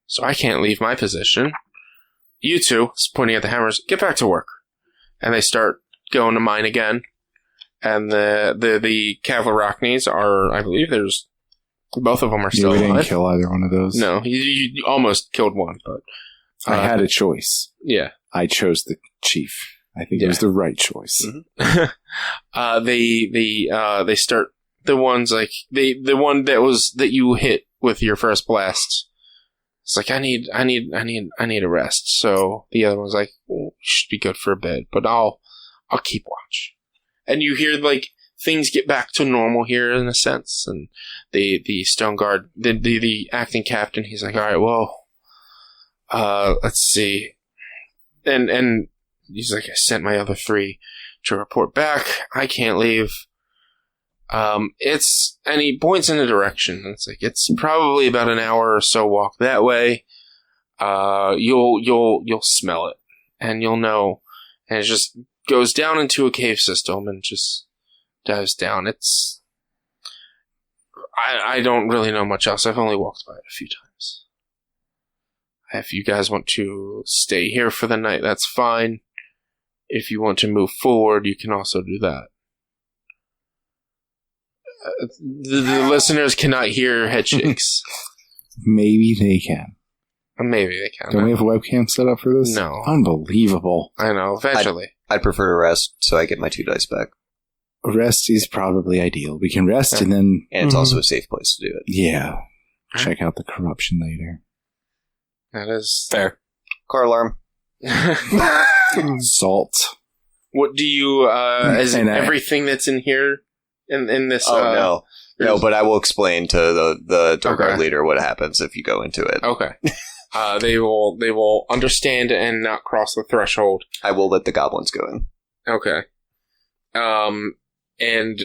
Speaker 1: so I can't leave my position. You two, pointing at the hammers, get back to work. And they start going to mine again. And the Cavalrachnes are, I believe there's, both of them are still alive.
Speaker 3: We didn't kill either one of those.
Speaker 1: No, you almost killed one, but...
Speaker 3: I had a choice.
Speaker 1: Yeah.
Speaker 3: I chose the chief. I think it was the right choice.
Speaker 1: Mm-hmm. They start, the ones like, the one that you hit with your first blast. It's like, I need a rest. So the other one's like, should be good for a bit, but I'll keep watch. And you hear like, things get back to normal here in a sense, and the Stone Guard, the acting captain, he's like, all right, well, let's see, and he's like, I sent my other 3 to report back. I can't leave. And he points in a direction. It's like, it's probably about an hour or so walk that way. You'll smell it, and you'll know. And it just goes down into a cave system and just dives down. It's, I don't really know much else. I've only walked by it a few times. If you guys want to stay here for the night, that's fine. If you want to move forward, you can also do that. The listeners cannot hear head shakes.
Speaker 3: Maybe they can.
Speaker 1: Maybe they can.
Speaker 3: Don't we have a webcam set up for this?
Speaker 1: No.
Speaker 3: Unbelievable.
Speaker 1: I know, eventually.
Speaker 6: I'd prefer to rest, so I get my 2 dice back.
Speaker 3: Rest is probably ideal. We can rest and then...
Speaker 6: And it's also a safe place to do it.
Speaker 3: Yeah. Check out the corruption later.
Speaker 1: That is...
Speaker 7: Fair.
Speaker 6: Car alarm.
Speaker 3: Salt.
Speaker 1: What do you... is everything that's in here in this...
Speaker 6: Oh, no, but I will explain to the Duergar leader what happens if you go into it.
Speaker 1: Okay. They will understand and not cross the threshold.
Speaker 6: I will let the goblins go in.
Speaker 1: Okay. And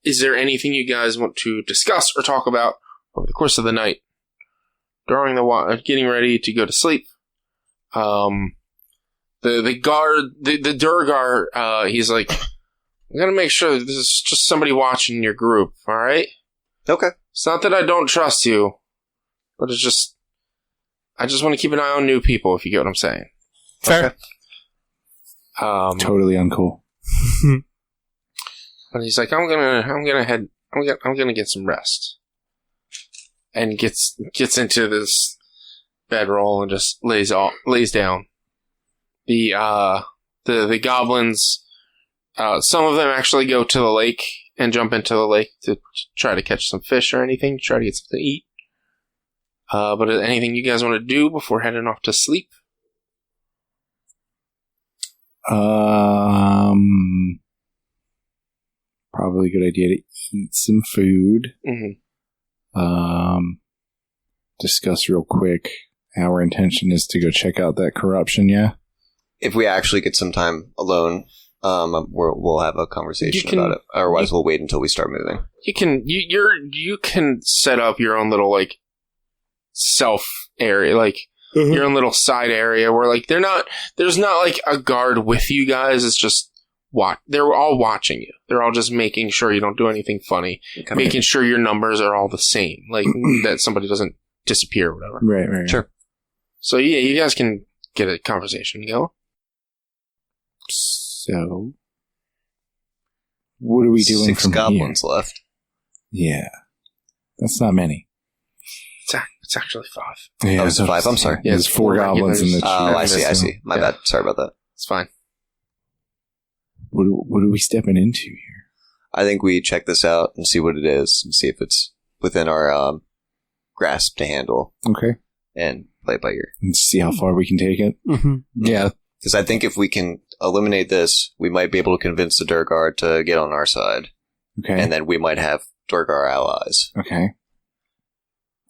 Speaker 1: is there anything you guys want to discuss or talk about over the course of the night? During the getting ready to go to sleep. The Duergar, he's like, I'm gonna make sure this is just somebody watching your group, alright?
Speaker 6: Okay.
Speaker 1: It's not that I don't trust you, but it's just, I just want to keep an eye on new people, if you get what I'm saying.
Speaker 7: Fair.
Speaker 1: Okay.
Speaker 3: Totally uncool.
Speaker 1: And he's like, I'm gonna get some rest. And gets into this bedroll and just lays down. The goblins, some of them actually go to the lake and jump into the lake to try to catch some fish or anything, try to get something to eat. But anything you guys want to do before heading off to sleep?
Speaker 3: Probably a good idea to eat some food.
Speaker 1: Mm-hmm.
Speaker 3: Discuss real quick. Our intention is to go check out that corruption, yeah?
Speaker 6: If we actually get some time alone, we'll have a conversation about it. Otherwise, we'll wait until we start moving.
Speaker 1: You can set up your own little, like, self area, like, your own little side area where, like, there's not, like, a guard with you guys. It's just they're all watching you. They're all just making sure you don't do anything funny, making sure your numbers are all the same, like that somebody doesn't disappear or whatever.
Speaker 3: Right.
Speaker 6: Sure.
Speaker 1: So yeah, you guys can get a conversation going.
Speaker 3: So, what are we doing
Speaker 6: 6
Speaker 3: from
Speaker 6: goblins
Speaker 3: here?
Speaker 6: left.
Speaker 3: Yeah. That's not many.
Speaker 1: It's actually 5.
Speaker 3: Yeah,
Speaker 6: it's 5. I'm sorry.
Speaker 3: Yeah, there's 4 goblins in the
Speaker 6: Oh, I see. My bad. Sorry about that.
Speaker 1: It's fine.
Speaker 3: What are we stepping into here?
Speaker 6: I think we check this out and see what it is and see if it's within our grasp to handle.
Speaker 3: Okay.
Speaker 6: And play it by ear.
Speaker 3: And see how far we can take it.
Speaker 5: Mm-hmm.
Speaker 7: Yeah.
Speaker 6: Because I think if we can eliminate this, we might be able to convince the Duergar to get on our side.
Speaker 3: Okay.
Speaker 6: And then we might have Duergar allies.
Speaker 3: Okay.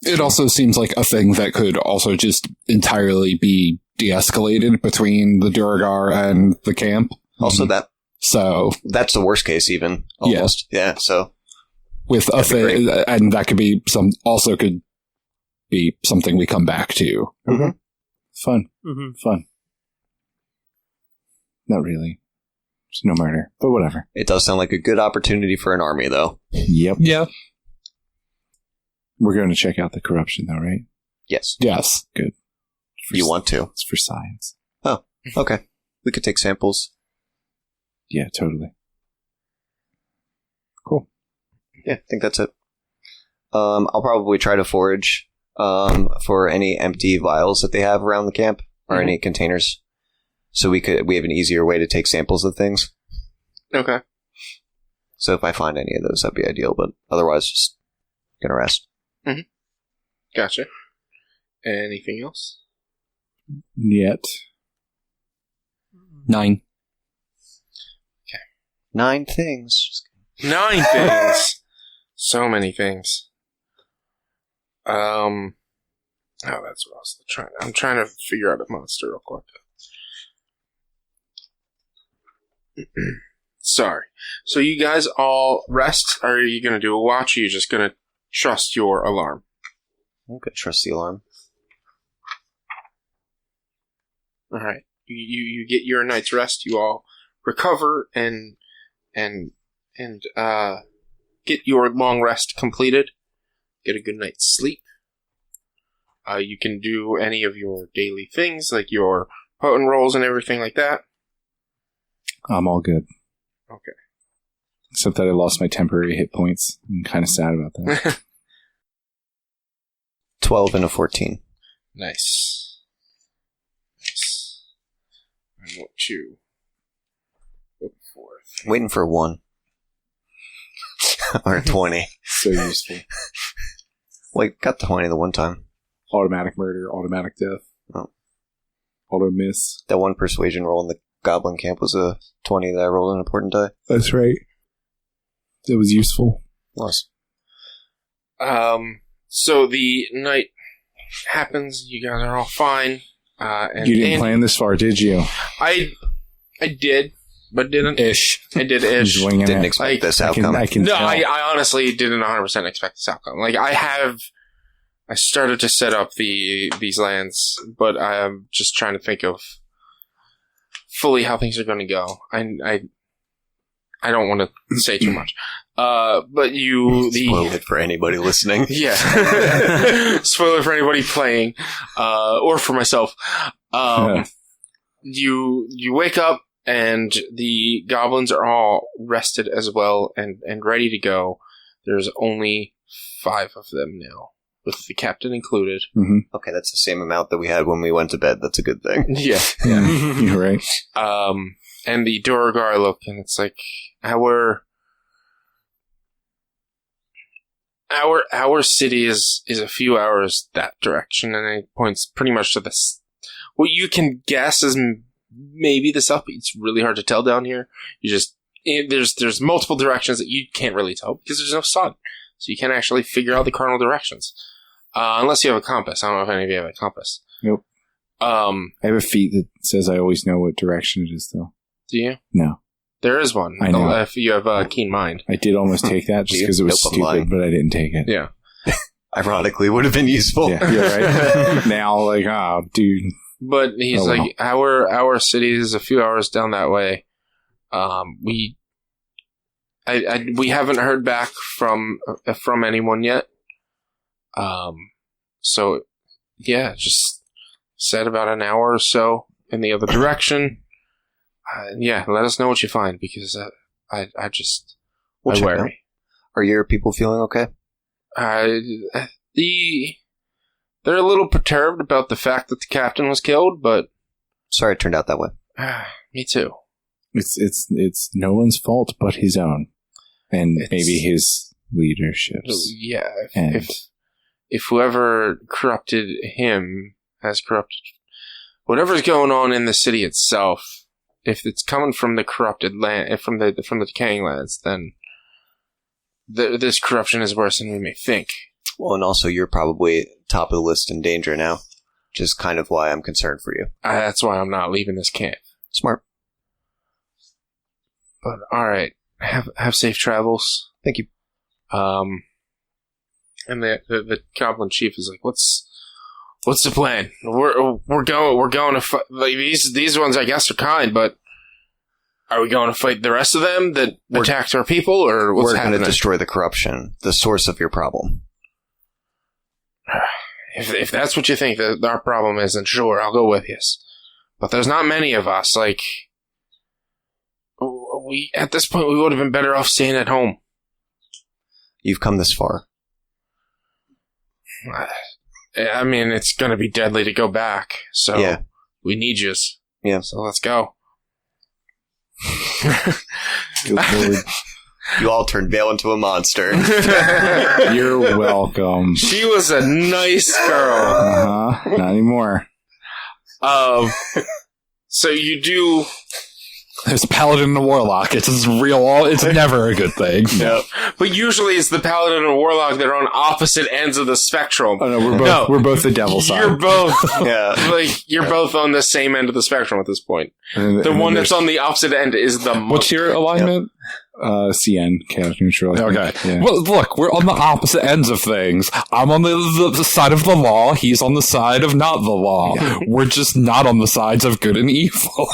Speaker 7: It also seems like a thing that could also just entirely be de-escalated between the Duergar and the camp.
Speaker 6: Also, that's the worst case, even almost. Yeah. So
Speaker 7: with a thing, and that could be could be something we come back to.
Speaker 3: Mm-hmm. Fun.
Speaker 5: Mm-hmm.
Speaker 3: Fun. Not really. There's no murder, but whatever.
Speaker 6: It does sound like a good opportunity for an army, though.
Speaker 3: Yep.
Speaker 7: Yeah.
Speaker 3: We're going to check out the corruption, though, right?
Speaker 6: Yes.
Speaker 7: Yes.
Speaker 3: Good.
Speaker 6: You want to?
Speaker 3: It's for science.
Speaker 6: Oh, okay. We could take samples.
Speaker 3: Yeah, totally. Cool.
Speaker 6: Yeah, I think that's it. I'll probably try to forage for any empty vials that they have around the camp or any containers, so we have an easier way to take samples of things.
Speaker 1: Okay.
Speaker 6: So if I find any of those, that'd be ideal. But otherwise, just gonna rest.
Speaker 1: Mm-hmm. Gotcha. Anything else?
Speaker 3: Yet.
Speaker 7: 9.
Speaker 6: 9 things.
Speaker 1: 9 things. So many things. Oh, that's what I was trying. I'm trying to figure out a monster real quick. Sorry. So you guys all rest? Or are you going to do a watch? Or are you just going to trust your alarm?
Speaker 6: I'm gonna trust the alarm.
Speaker 1: All right. You get your night's rest. You all recover and get your long rest completed. Get a good night's sleep. You can do any of your daily things, like your potent rolls and everything like that.
Speaker 3: I'm all good.
Speaker 1: Okay.
Speaker 3: Except that I lost my temporary hit points. I'm kind of sad about that.
Speaker 6: 12 and a 14.
Speaker 1: Nice. I want to go forth.
Speaker 6: Waiting for 1. Or 20.
Speaker 3: So useful.
Speaker 6: Like, got the 20 the one time.
Speaker 3: Automatic murder, automatic death.
Speaker 6: Oh.
Speaker 3: Auto miss.
Speaker 6: That one persuasion roll in the goblin camp was a 20 that I rolled an important die.
Speaker 3: That's right. That was useful.
Speaker 6: Was.
Speaker 1: So the night happens. You guys are all fine. And
Speaker 3: you didn't plan this far, did you?
Speaker 1: I did, but didn't.
Speaker 7: Ish.
Speaker 1: I did ish.
Speaker 6: Didn't expect this outcome.
Speaker 1: I honestly didn't 100% expect this outcome. Like, I started to set up these lands, but I'm just trying to think of fully how things are going to go. I don't want to say too much. But
Speaker 6: spoil it for anybody listening.
Speaker 1: Yeah. Spoiler for anybody playing, or for myself. You wake up and the goblins are all rested as well and ready to go. There's only 5 of them now, with the captain included.
Speaker 3: Mm-hmm.
Speaker 6: Okay, that's the same amount that we had when we went to bed. That's a good thing.
Speaker 1: Yeah.
Speaker 3: You're right.
Speaker 1: And the Duergar look, and it's like, our city is a few hours that direction, and it points pretty much to this. What you can guess is maybe the south, but it's really hard to tell down here. There's multiple directions that you can't really tell because there's no sun, so you can't actually figure out the cardinal directions unless you have a compass. I don't know if any of you have a compass.
Speaker 3: Nope.
Speaker 1: I
Speaker 3: have a feat that says I always know what direction it is, though.
Speaker 1: Do you?
Speaker 3: No.
Speaker 1: There is one.
Speaker 3: I know.
Speaker 1: If you have a keen mind.
Speaker 3: I did almost take that just because it was stupid, but I didn't take it.
Speaker 1: Yeah.
Speaker 6: Ironically, would have been useful.
Speaker 3: Yeah, right. Now, dude.
Speaker 1: But he's our city is a few hours down that way. We haven't heard back from anyone yet. So yeah, just set about an hour or so in the other direction. Yeah, let us know what you find, because I worry.
Speaker 6: Are your people feeling okay?
Speaker 1: They're a little perturbed about the fact that the captain was killed, but
Speaker 6: sorry it turned out that way.
Speaker 1: Me too.
Speaker 3: It's no one's fault but his own, and maybe his leadership's.
Speaker 1: Yeah, if whoever corrupted him has corrupted whatever's going on in the city itself. If it's coming from the corrupted land, from the decaying lands, then this corruption is worse than we may think.
Speaker 6: Well, and also you're probably top of the list in danger now, which is kind of why I'm concerned for you.
Speaker 1: That's why I'm not leaving this camp.
Speaker 6: Smart.
Speaker 1: But all right, have safe travels.
Speaker 6: Thank you.
Speaker 1: And the goblin chief is like, What's the plan? We're going to fight. Like, these ones, I guess, are kind, but are we going to fight the rest of them that attacked our people, or what's happening?
Speaker 6: We're going to destroy the corruption, the source of your problem.
Speaker 1: If that's what you think that our problem is, then sure, I'll go with you. But there's not many of us. Like, at this point, we would have been better off staying at home.
Speaker 6: You've come this far.
Speaker 1: I mean, it's going to be deadly to go back, so
Speaker 6: yeah.
Speaker 1: We need you.
Speaker 6: Yeah.
Speaker 1: So let's go.
Speaker 3: Good Lord.
Speaker 6: You all turned Vale into a monster.
Speaker 3: You're welcome.
Speaker 1: She was a nice girl.
Speaker 3: Not anymore.
Speaker 1: So you do...
Speaker 7: There's a paladin and a warlock. It's never a good thing.
Speaker 1: No. But usually it's the paladin and warlock that are on opposite ends of the spectrum.
Speaker 3: Oh no, we're both the devil side.
Speaker 1: You're both you're both on the same end of the spectrum at this point. The one that's on the opposite end is the monk.
Speaker 7: What's your alignment?
Speaker 3: CN, chaos neutral.
Speaker 7: Okay.
Speaker 3: Yeah.
Speaker 7: Well, look, we're on the opposite ends of things. I'm on the side of the law. He's on the side of not the law. Yeah. We're just not on the sides of good and evil.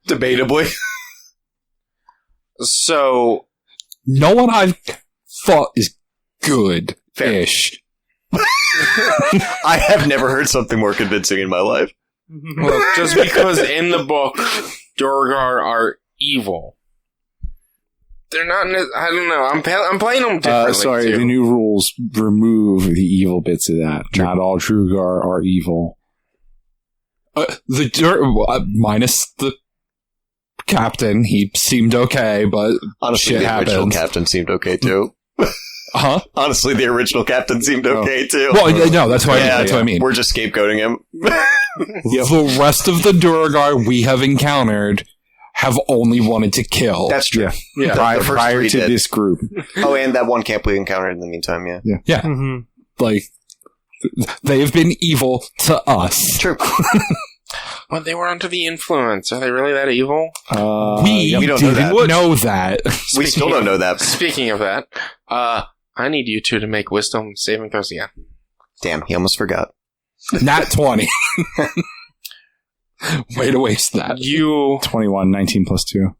Speaker 6: Debatably.
Speaker 1: So,
Speaker 7: no one I've thought is good-ish.
Speaker 6: I have never heard something more convincing in my life.
Speaker 1: Well, just because in the book, Duergar are evil. They're not. I don't know. I'm playing them differently.
Speaker 3: Sorry,
Speaker 1: too.
Speaker 3: The new rules remove the evil bits of that.
Speaker 7: True.
Speaker 3: Not all Duergar are evil.
Speaker 7: Minus the captain, he seemed okay, but
Speaker 6: honestly,
Speaker 7: shit
Speaker 6: the
Speaker 7: happens.
Speaker 6: original captain seemed okay too.
Speaker 7: Huh?
Speaker 6: Honestly, the original captain seemed okay too.
Speaker 7: Well, no, that's what I mean.
Speaker 6: We're just scapegoating him.
Speaker 7: The rest of the Duergar we have encountered have only wanted to kill.
Speaker 6: That's true.
Speaker 3: Yeah. Prior to this group.
Speaker 6: Oh, and that one camp we encountered in the meantime.
Speaker 7: Yeah. Mm-hmm. Like, they've been evil to us.
Speaker 6: True.
Speaker 1: But they were under the influence. Are they really that evil?
Speaker 7: We
Speaker 6: don't
Speaker 7: know that.
Speaker 6: We still don't know that.
Speaker 1: Speaking of that, I need you two to make wisdom saving throws again.
Speaker 6: Damn, he almost forgot.
Speaker 7: Nat 20. Way to waste that.
Speaker 3: 21, 19 plus 2.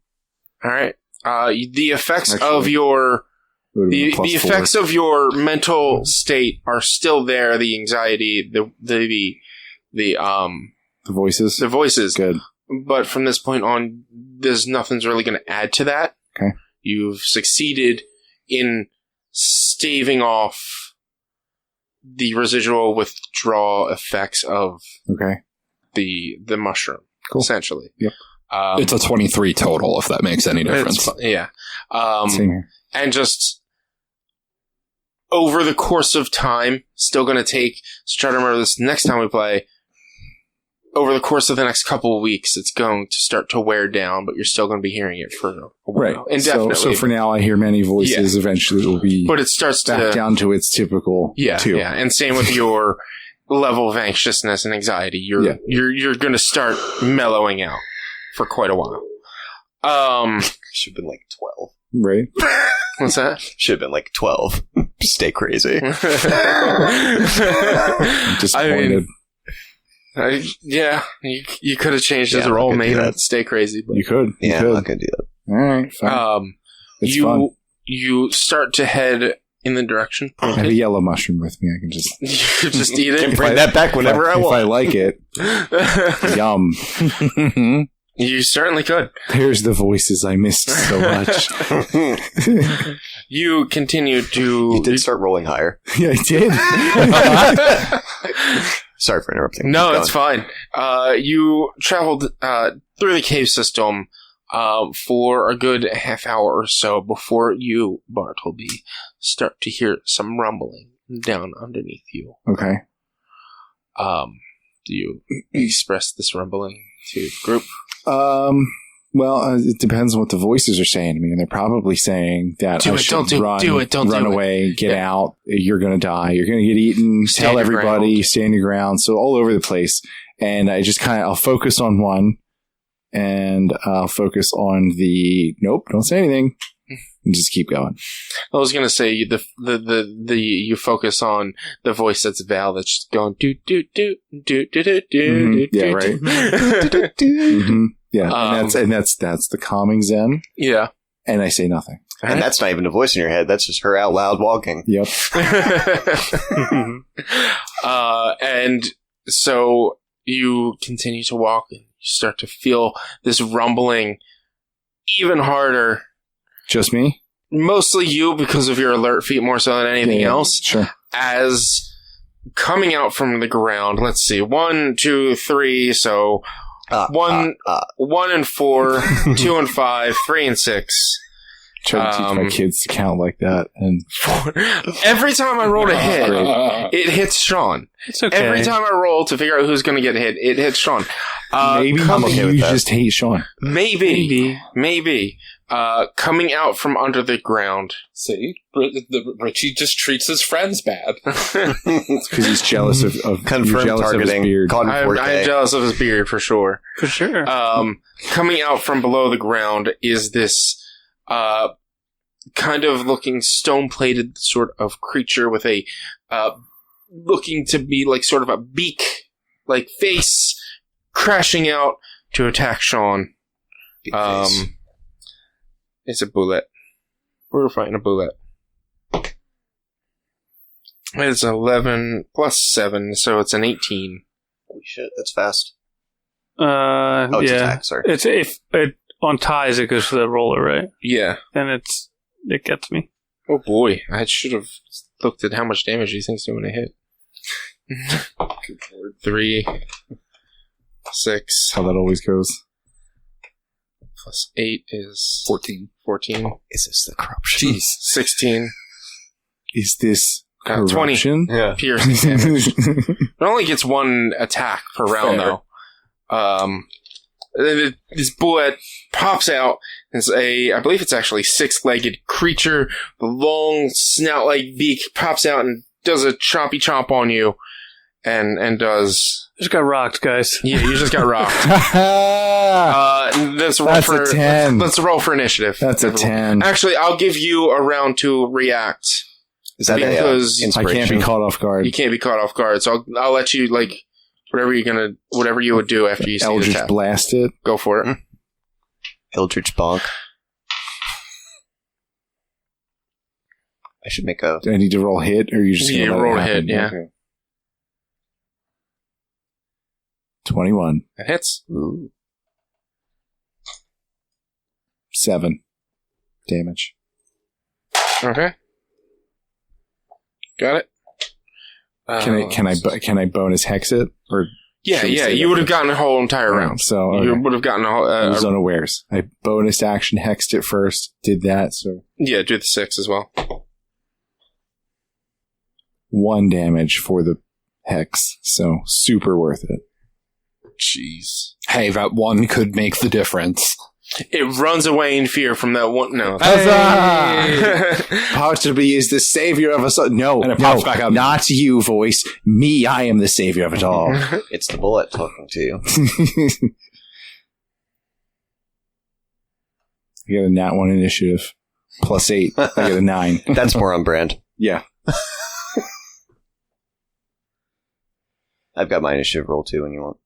Speaker 1: All right. The effects of your the effects of your mental state are still there. The anxiety, the
Speaker 3: voices.
Speaker 1: The voices.
Speaker 3: Good.
Speaker 1: But from this point on, nothing's really going to add to that.
Speaker 3: Okay.
Speaker 1: You've succeeded in staving off the residual withdrawal effects of the mushroom.
Speaker 3: Cool.
Speaker 1: Essentially.
Speaker 3: Yep.
Speaker 7: It's a 23 total, if that makes any difference.
Speaker 1: Yeah.
Speaker 3: Same here.
Speaker 1: And just over the course of time, still going to take, so try to remember this next time we play, over the course of the next couple of weeks, it's going to start to wear down, but you're still going to be hearing it for a while.
Speaker 3: Right.
Speaker 1: Indefinitely.
Speaker 3: So for now, I hear many voices. Yeah. Eventually, it will be
Speaker 1: but it starts
Speaker 3: back down to its typical 2.
Speaker 1: Yeah, and same with your level of anxiousness and anxiety. You're going to start mellowing out for quite a while.
Speaker 6: Should have been like 12.
Speaker 3: Right.
Speaker 1: What's that?
Speaker 6: Should have been like 12. Stay crazy.
Speaker 3: I'm disappointed.
Speaker 1: Yeah, you could have changed his role, made it stay crazy. But.
Speaker 3: You could.
Speaker 6: Yeah, I'm not going to do that.
Speaker 3: All right, fine. It's fun.
Speaker 1: You start to head in the direction.
Speaker 3: I have a yellow mushroom with me. I can just...
Speaker 1: You could just eat it.
Speaker 6: Can bring that back whenever I want.
Speaker 3: If I like it. Yum.
Speaker 1: You certainly could.
Speaker 3: There's the voices I missed so much.
Speaker 1: You continue to...
Speaker 6: You did start rolling higher.
Speaker 3: Yeah, I did.
Speaker 6: Sorry for interrupting.
Speaker 1: No, it's fine. You traveled through the cave system for a good half hour or so before you, Bartleby, start to hear some rumbling down underneath you.
Speaker 3: Okay.
Speaker 1: Do you express this rumbling to the group?
Speaker 3: Well, it depends on what the voices are saying to me, and they're probably saying that I should run away, get out, you're going to die, you're going to get eaten, tell everybody, stand your ground, so all over the place. And I just I'll focus on one, and I'll focus on the, nope, don't say anything, and just keep going.
Speaker 1: I was going to say, you focus on the voice that's Val, that's just going, do, do, do, do, do, do, do,
Speaker 3: yeah, right. Mm-hmm. Yeah, and that's the calming Zen.
Speaker 1: Yeah.
Speaker 3: And I say nothing.
Speaker 6: And that's not even a voice in your head. That's just her out loud walking.
Speaker 3: Yep.
Speaker 1: And so you continue to walk and you start to feel this rumbling even harder.
Speaker 3: Just me?
Speaker 1: Mostly you because of your alert feat more so than anything else.
Speaker 3: Sure.
Speaker 1: As coming out from the ground, let's see, 1, 2, 3, so... 1 and 4, 2 and 5, 3 and 6.
Speaker 3: Try to teach my kids to count like that. And
Speaker 1: every time I rolled a hit, it hits Sean.
Speaker 5: It's okay.
Speaker 1: Every time I roll to figure out who's going to get hit, it hits Sean.
Speaker 3: Maybe
Speaker 6: I'm okay with
Speaker 3: you
Speaker 6: that.
Speaker 3: just hate Sean.
Speaker 1: Maybe. Coming out from under the ground.
Speaker 7: See? Richie just treats his friends bad.
Speaker 3: It's because he's jealous of
Speaker 6: Confirmed targeting.
Speaker 3: Of his beard.
Speaker 1: I'm jealous of his beard, for sure.
Speaker 5: For sure.
Speaker 1: Coming out from below the ground is this kind of looking stone-plated sort of creature with a looking to be like sort of a beak-like face crashing out to attack Sean. It's a bullet. We're fighting a bullet. It's 11 plus 7, so it's an 18.
Speaker 6: Holy shit, that's fast.
Speaker 5: It's
Speaker 6: attack, sorry.
Speaker 5: It's if it on ties it goes for the roller, right?
Speaker 1: Yeah.
Speaker 5: Then it gets me.
Speaker 1: Oh boy, I should have looked at how much damage he thinks doing a hit. 3, 6.
Speaker 3: How that always goes.
Speaker 1: Plus 8 is
Speaker 7: 14.
Speaker 1: 14.
Speaker 6: Is this the corruption?
Speaker 7: Jeez.
Speaker 1: 16.
Speaker 3: Is this
Speaker 1: 20.
Speaker 3: corruption?
Speaker 6: Yeah.
Speaker 1: Piercing damage. It only gets 1 attack per round, though. This bullet pops out. It's I believe it's actually 6-legged creature. The long snout-like beak pops out and does a chompy chomp on you. And does...
Speaker 5: Just got rocked, guys.
Speaker 1: Yeah, you just got rocked. That's
Speaker 3: a 10.
Speaker 1: Let's roll for initiative.
Speaker 3: That's a 10.
Speaker 1: Actually, I'll give you a round to react.
Speaker 6: Is that
Speaker 1: because
Speaker 3: I can't be caught off guard.
Speaker 1: You can't be caught off guard, so I'll let you whatever you would do after you see
Speaker 3: Eldritch
Speaker 1: the attack.
Speaker 3: blast it.
Speaker 1: Go for it.
Speaker 6: Eldritch bonk. I should make a...
Speaker 3: Do I need to roll hit, or you just
Speaker 1: Yeah,
Speaker 3: gonna let
Speaker 1: roll
Speaker 3: it
Speaker 1: a
Speaker 3: happen?
Speaker 1: hit, yeah.
Speaker 3: Okay. 21.
Speaker 1: That hits.
Speaker 6: Ooh.
Speaker 3: 7 damage.
Speaker 1: Okay. Got it.
Speaker 3: Can I bonus hex it, or
Speaker 1: Yeah. You would have gotten a whole entire round.
Speaker 3: So okay.
Speaker 1: You would have gotten a whole.
Speaker 3: I was unawares. I bonus action hexed it first. Did that. So
Speaker 1: yeah, do the 6 as well.
Speaker 3: 1 damage for the hex. So super worth it.
Speaker 1: Jeez.
Speaker 7: Hey, that 1 could make the difference.
Speaker 1: It runs away in fear from that one. No.
Speaker 3: Bartleby is the savior of us all. No,
Speaker 7: And it pops back up.
Speaker 3: Not you, voice. Me, I am the savior of it all.
Speaker 6: It's the bullet talking to you.
Speaker 3: I got a nat 1 initiative. Plus 8. I got a 9.
Speaker 6: That's more on brand.
Speaker 3: Yeah.
Speaker 6: I've got my initiative roll too when you want.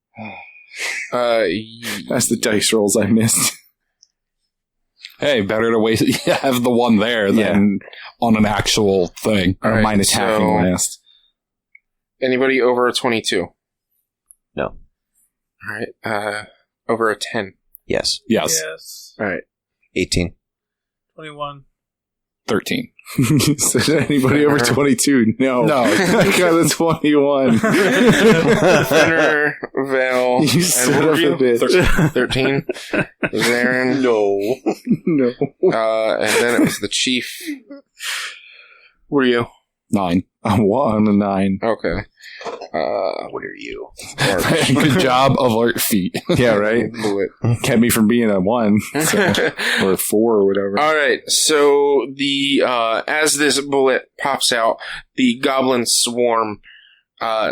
Speaker 3: That's the dice rolls I missed.
Speaker 7: Hey, better to have the one there than on an actual thing.
Speaker 3: I don't mind attacking last.
Speaker 1: Anybody over a 22?
Speaker 6: No.
Speaker 1: All right. Over a 10?
Speaker 6: Yes.
Speaker 2: Yes.
Speaker 1: All right.
Speaker 6: 18.
Speaker 2: 21.
Speaker 7: 13.
Speaker 3: So anybody over 22? No. I got a 21.
Speaker 1: Fenrir, Vale,
Speaker 3: You son of a bitch.
Speaker 1: 13. Zarin.
Speaker 3: No.
Speaker 1: And then it was the chief. What are you?
Speaker 7: 9.
Speaker 3: I'm 1 and 9.
Speaker 1: Okay.
Speaker 6: What are you?
Speaker 7: Good job, alert feet.
Speaker 3: Yeah, right? Kept me from being a 1. Or a 4 or whatever.
Speaker 1: All right. So the as this bullet pops out, the goblin swarm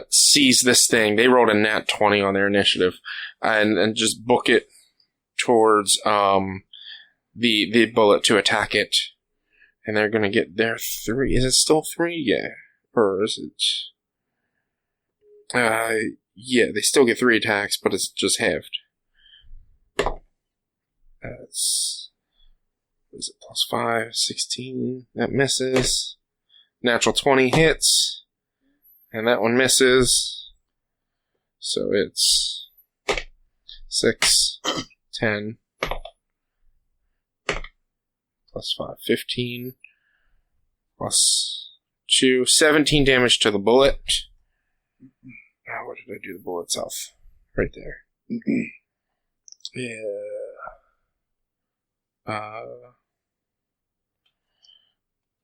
Speaker 1: sees this thing. They rolled a nat 20 on their initiative, and just book it towards the bullet to attack it. And they're going to get their 3. Is it still 3? Yeah. Or is it... yeah, they still get 3 attacks, but it's just halved. That's... Is it +5? 16. That misses. Natural 20 hits. And that one misses. So it's... 6, 10... +5, 15, +2, 17 damage to the bullet. Where did I do the bullet's health? Right there. Yeah.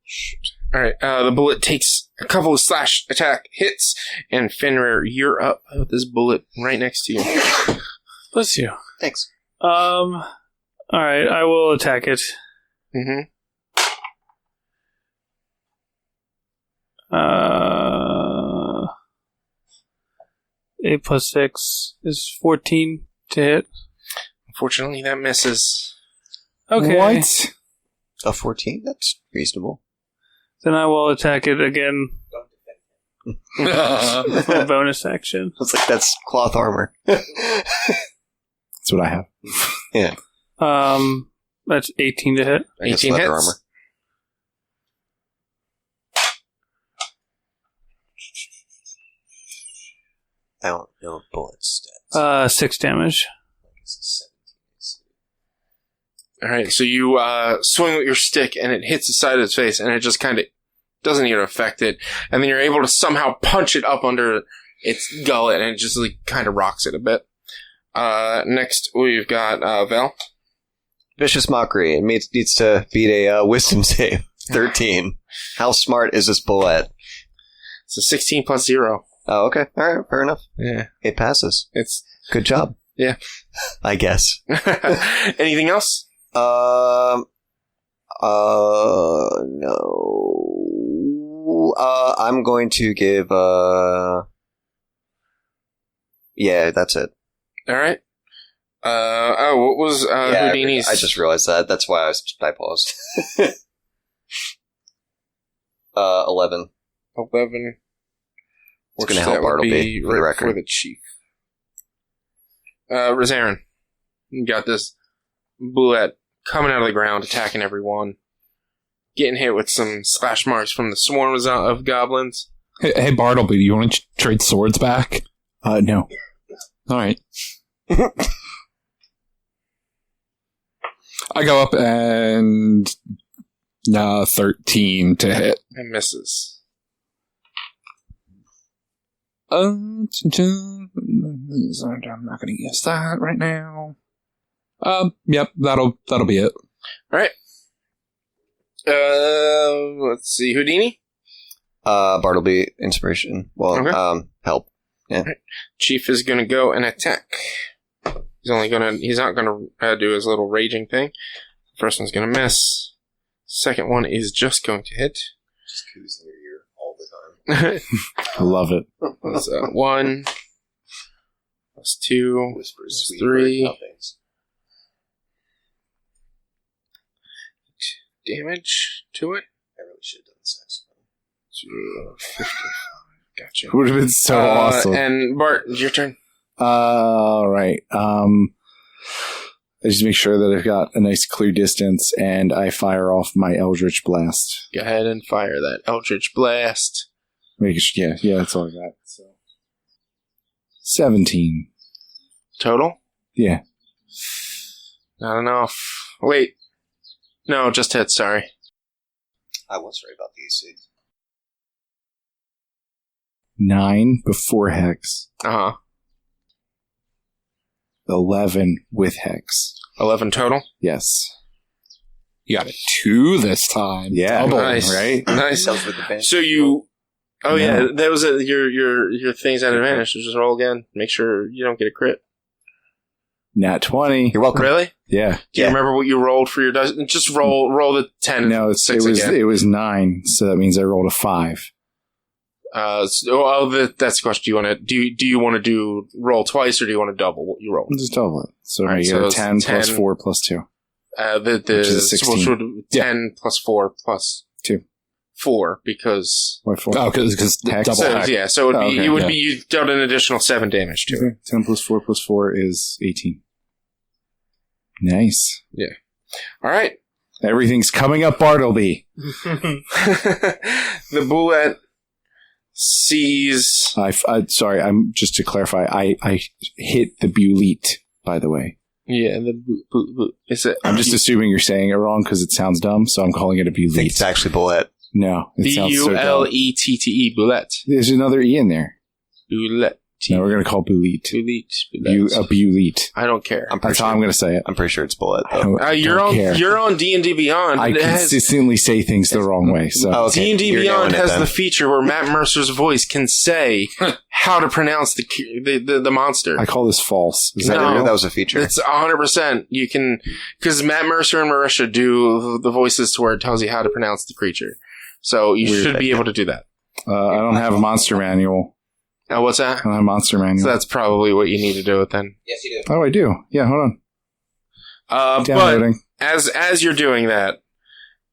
Speaker 1: Shoot. Alright, the bullet takes a couple of slash attack hits, and Fenrir, you're up with this bullet right next to you.
Speaker 9: Bless you.
Speaker 6: Thanks.
Speaker 9: Alright, I will attack it.
Speaker 1: Mm-hmm.
Speaker 9: 8 + 6 is 14 to hit.
Speaker 1: Unfortunately, that misses.
Speaker 9: Okay.
Speaker 3: What?
Speaker 6: A 14? That's reasonable.
Speaker 9: Then I will attack it again. With my bonus action.
Speaker 6: It's like, that's cloth armor.
Speaker 3: That's what I have.
Speaker 6: Yeah.
Speaker 9: That's 18 to hit.
Speaker 1: 18
Speaker 6: leather
Speaker 1: hits.
Speaker 6: armor. I don't know bullet stats.
Speaker 9: 6 damage.
Speaker 1: Alright, so you swing with your stick and it hits the side of its face and it just kind of doesn't even affect it. And then you're able to somehow punch it up under its gullet and it just like kind of rocks it a bit. Next we've got Val.
Speaker 6: Vicious Mockery. It needs to beat a wisdom save. 13. How smart is this bullet?
Speaker 1: It's a 16 + 0.
Speaker 6: Oh, okay. All right. Fair enough.
Speaker 1: Yeah.
Speaker 6: It passes.
Speaker 1: It's
Speaker 6: Good job.
Speaker 1: Yeah.
Speaker 6: I guess.
Speaker 1: Anything else?
Speaker 6: No. I'm going to give, yeah, that's it.
Speaker 1: Alright. What was Houdini's?
Speaker 6: I just realized that. That's why I paused. 11.
Speaker 1: 11.
Speaker 6: It's going to help Bartleby, for the record.
Speaker 1: For the chief. Rosarin, you got this bullet coming out of the ground, attacking everyone. Getting hit with some slash marks from the swarms of goblins.
Speaker 7: Hey Bartleby, do you want to trade swords back?
Speaker 3: No.
Speaker 7: All right. I go up and 13 to hit.
Speaker 1: And misses.
Speaker 7: I'm not going to use that right now. Yep, that'll be it.
Speaker 1: All right. Let's see, Houdini.
Speaker 6: Bartleby, inspiration. Well,
Speaker 1: Okay.
Speaker 6: help. Yeah.
Speaker 1: Right. Chief is going to go and attack. He's not going to do his little raging thing. First one's going to miss. Second one is just going to hit.
Speaker 6: Just coos in your ear all the time.
Speaker 3: I love it.
Speaker 1: That's 1 plus 2
Speaker 6: Whispers,
Speaker 1: plus 3
Speaker 6: nothings.
Speaker 1: damage to it.
Speaker 6: I really should have done the saxophone.
Speaker 1: 55. Gotcha. Gotcha.
Speaker 3: Would have been so awesome.
Speaker 1: And Bart, your turn.
Speaker 3: All right. I just make sure that I've got a nice clear distance, and I fire off my Eldritch Blast.
Speaker 1: Go ahead and fire that Eldritch Blast.
Speaker 3: Yeah, that's all I got. So 17
Speaker 1: total.
Speaker 3: Yeah.
Speaker 1: I don't know. Wait. No, just hit. Sorry.
Speaker 6: I was right about the AC.
Speaker 3: 9 before Hex. 11 with Hex.
Speaker 1: 11 total?
Speaker 3: Yes.
Speaker 7: You got a 2 this time.
Speaker 3: Yeah.
Speaker 1: Double, nice.
Speaker 3: Right?
Speaker 1: Nice. So you... Oh, yeah. That was your thing's at advantage. So just roll again. Make sure you don't get a crit.
Speaker 3: Nat 20.
Speaker 6: You're welcome.
Speaker 1: Really?
Speaker 3: Yeah.
Speaker 1: Do you remember what you rolled for your dice? Just roll the 10
Speaker 3: No,
Speaker 1: and 6 again.
Speaker 3: It was 9, so that means I rolled a 5.
Speaker 1: That's the question. Do you want to do roll twice, or do you want to double what you roll?
Speaker 3: Just double it. So
Speaker 1: Right,
Speaker 3: I
Speaker 1: so
Speaker 3: get a
Speaker 1: it's
Speaker 3: 10 plus
Speaker 1: 10
Speaker 3: 4 plus 2.
Speaker 1: Which is a 16. 10 plus 4 plus
Speaker 3: 2.
Speaker 1: 4 because...
Speaker 3: Why 4?
Speaker 7: Oh, because double
Speaker 1: so,
Speaker 7: hex.
Speaker 1: so it would be you dealt an additional 7 damage to it.
Speaker 3: 10 plus 4 plus 4 is 18. Nice.
Speaker 1: Yeah. All right.
Speaker 3: Everything's coming up, Bartleby.
Speaker 1: The bullet sees...
Speaker 3: sorry, I'm just to clarify, I hit the bullet, by the way.
Speaker 1: Yeah, is it?
Speaker 3: I'm just assuming you're saying it wrong because it sounds dumb, so I'm calling it a bullet.
Speaker 6: I think it's actually bullet.
Speaker 3: No, it sounds so dumb.
Speaker 1: Bullette. Bullet.
Speaker 3: There's another E in there.
Speaker 1: Bullet.
Speaker 3: No, we're going to call bullet. A bullet.
Speaker 1: I don't care.
Speaker 3: That's how I'm going to say it.
Speaker 6: I'm pretty sure it's bullet. Though.
Speaker 1: You're on D&D Beyond.
Speaker 3: I consistently say things the wrong way. So
Speaker 1: D&D Beyond has the feature where Matt Mercer's voice can say how to pronounce the monster.
Speaker 3: I call this false.
Speaker 6: That was a feature.
Speaker 1: It's 100%. You can, because Matt Mercer and Marisha do the voices to where it tells you how to pronounce the creature. So you should be able to do that.
Speaker 3: I don't have a monster manual.
Speaker 1: What's that?
Speaker 3: I don't have a monster manual.
Speaker 1: So that's probably what you need to do it then.
Speaker 8: Yes, you do.
Speaker 3: Oh, I do. Yeah, hold on.
Speaker 1: But as you're doing that,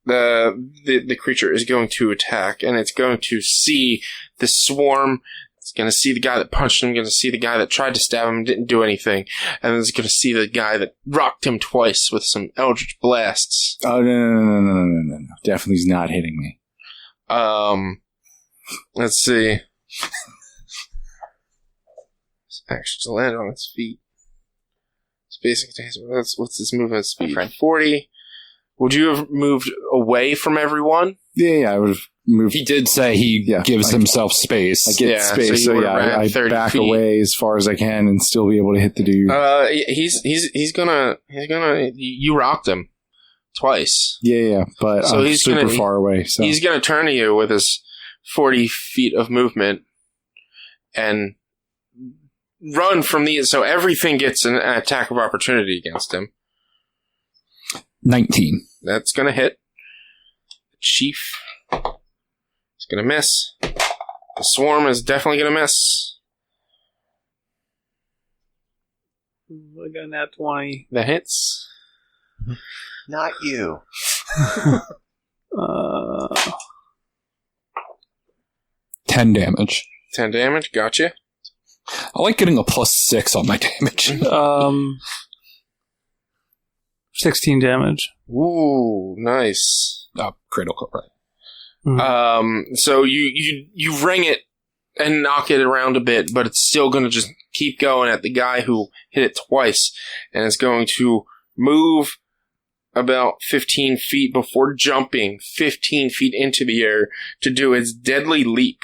Speaker 1: the creature is going to attack, and it's going to see the swarm. It's going to see the guy that punched him, going to see the guy that tried to stab him, didn't do anything, and then it's going to see the guy that rocked him twice with some Eldritch Blasts.
Speaker 3: Oh, no. Definitely is not hitting me.
Speaker 1: Let's see. Action to land on its feet. It's basically, what's this movement speed? 40. Would you have moved away from everyone?
Speaker 3: Yeah, I would have moved.
Speaker 7: He did say he gives himself space.
Speaker 3: I get space, so I back away as far as I can and still be able to hit the dude.
Speaker 1: He's gonna. You rocked him twice.
Speaker 3: Yeah, but so he's super far away. So
Speaker 1: he's gonna turn to you with his 40 feet of movement and run from so everything gets an attack of opportunity against him.
Speaker 7: 19.
Speaker 1: That's gonna hit. The chief is gonna miss. The swarm is definitely gonna miss.
Speaker 9: I got nat 20.
Speaker 1: That hits.
Speaker 6: Not you.
Speaker 7: 10 damage.
Speaker 1: 10 damage, gotcha.
Speaker 7: I like getting a +6 on my damage.
Speaker 9: 16 damage.
Speaker 1: Ooh, nice.
Speaker 7: Critical, right?
Speaker 9: Mm-hmm.
Speaker 1: So you ring it and knock it around a bit, but it's still going to just keep going at the guy who hit it twice, and it's going to move about 15 feet before jumping 15 feet into the air to do its deadly leap.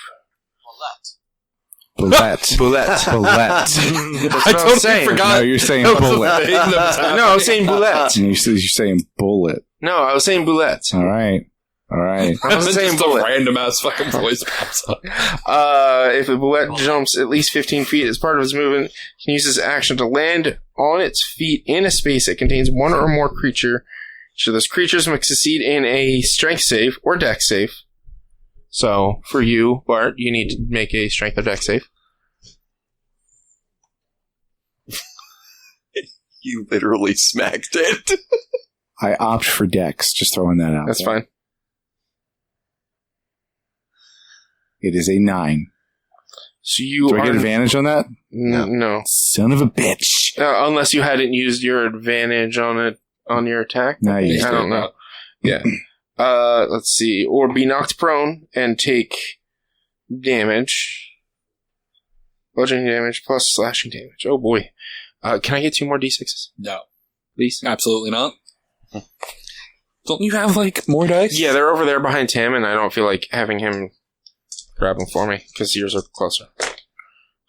Speaker 3: Bullet.
Speaker 1: That's what
Speaker 7: I
Speaker 1: I'm saying.
Speaker 7: forgot.
Speaker 3: No, you're saying bullet.
Speaker 1: No, I was saying bullet.
Speaker 3: You're saying bullet.
Speaker 1: No, I was saying bullet.
Speaker 3: All right.
Speaker 1: I was saying
Speaker 7: just
Speaker 1: bullet.
Speaker 7: a random ass fucking voice pops up.
Speaker 1: If a bullet jumps at least 15 feet as part of its movement, it can use this action to land on its feet in a space that contains one or more creature. So those creatures must succeed in a strength save or dex save. So, for you, Bart, you need to make a strength or dex save.
Speaker 6: You literally smacked it.
Speaker 3: I opt for dex, just throwing that out.
Speaker 1: That's fine.
Speaker 3: It is a 9.
Speaker 1: So you
Speaker 3: Do I get advantage on that?
Speaker 1: No.
Speaker 3: Son of a bitch.
Speaker 1: Unless you hadn't used your advantage on it on your attack.
Speaker 3: No, you
Speaker 1: I don't know. Yeah. Let's see. Or be knocked prone and take damage. Bludgeoning damage plus slashing damage. Oh boy. Can I get 2 more d6s?
Speaker 7: No.
Speaker 1: Please?
Speaker 7: Absolutely not. Don't you have, like, more dice?
Speaker 1: Yeah, they're over there behind Tim, and I don't feel like having him grab them for me, because yours are closer.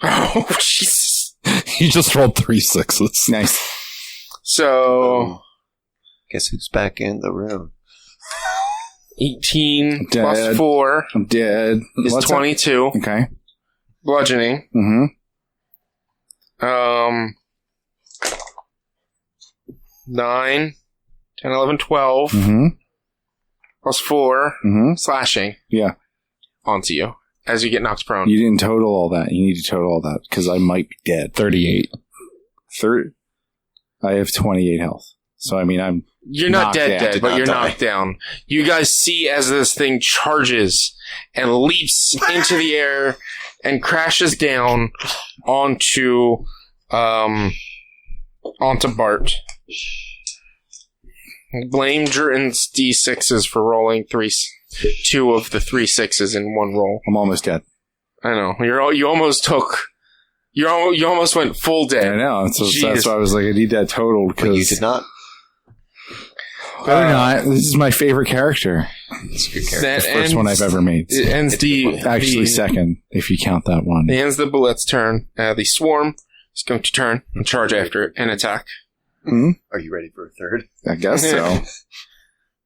Speaker 1: Oh, Jesus.
Speaker 7: He just rolled 3 6s.
Speaker 3: Nice.
Speaker 1: So...
Speaker 6: Guess who's back in the room?
Speaker 1: 18
Speaker 3: Dead.
Speaker 1: plus 4
Speaker 3: I'm dead.
Speaker 1: is
Speaker 3: What's
Speaker 1: 22.
Speaker 3: up? Okay.
Speaker 1: Bludgeoning.
Speaker 3: Mm-hmm.
Speaker 1: 9, 10, 11, 12.
Speaker 3: Mm-hmm.
Speaker 1: Plus 4.
Speaker 3: Mm-hmm.
Speaker 1: Slashing.
Speaker 3: Yeah.
Speaker 1: Onto you as you get knocked prone.
Speaker 3: You didn't total all that. You need to total all that, because I might be dead.
Speaker 7: 38.
Speaker 3: 30. I have 28 health. So, I mean, I'm...
Speaker 1: You're not dead, but you're
Speaker 6: die.
Speaker 1: knocked down. You guys see as this thing charges and leaps into the air and crashes down onto Bart. Blame Drutton's D6s for rolling 2 of the 3 6s in one roll.
Speaker 3: I'm almost dead.
Speaker 1: I know. You almost went full dead.
Speaker 3: I know. So
Speaker 1: Jeez.
Speaker 3: that's why I was like, I need that totaled.
Speaker 6: But you did not.
Speaker 3: Better not. This is my favorite character.
Speaker 6: It's a good character.
Speaker 1: That
Speaker 3: The first one I've ever made.
Speaker 1: It ends
Speaker 3: Actually, second, if you count that one.
Speaker 1: It ends the bullet's turn. The swarm is going to turn and charge after it and attack.
Speaker 3: Mm-hmm.
Speaker 6: Are you ready for a third?
Speaker 3: I guess so.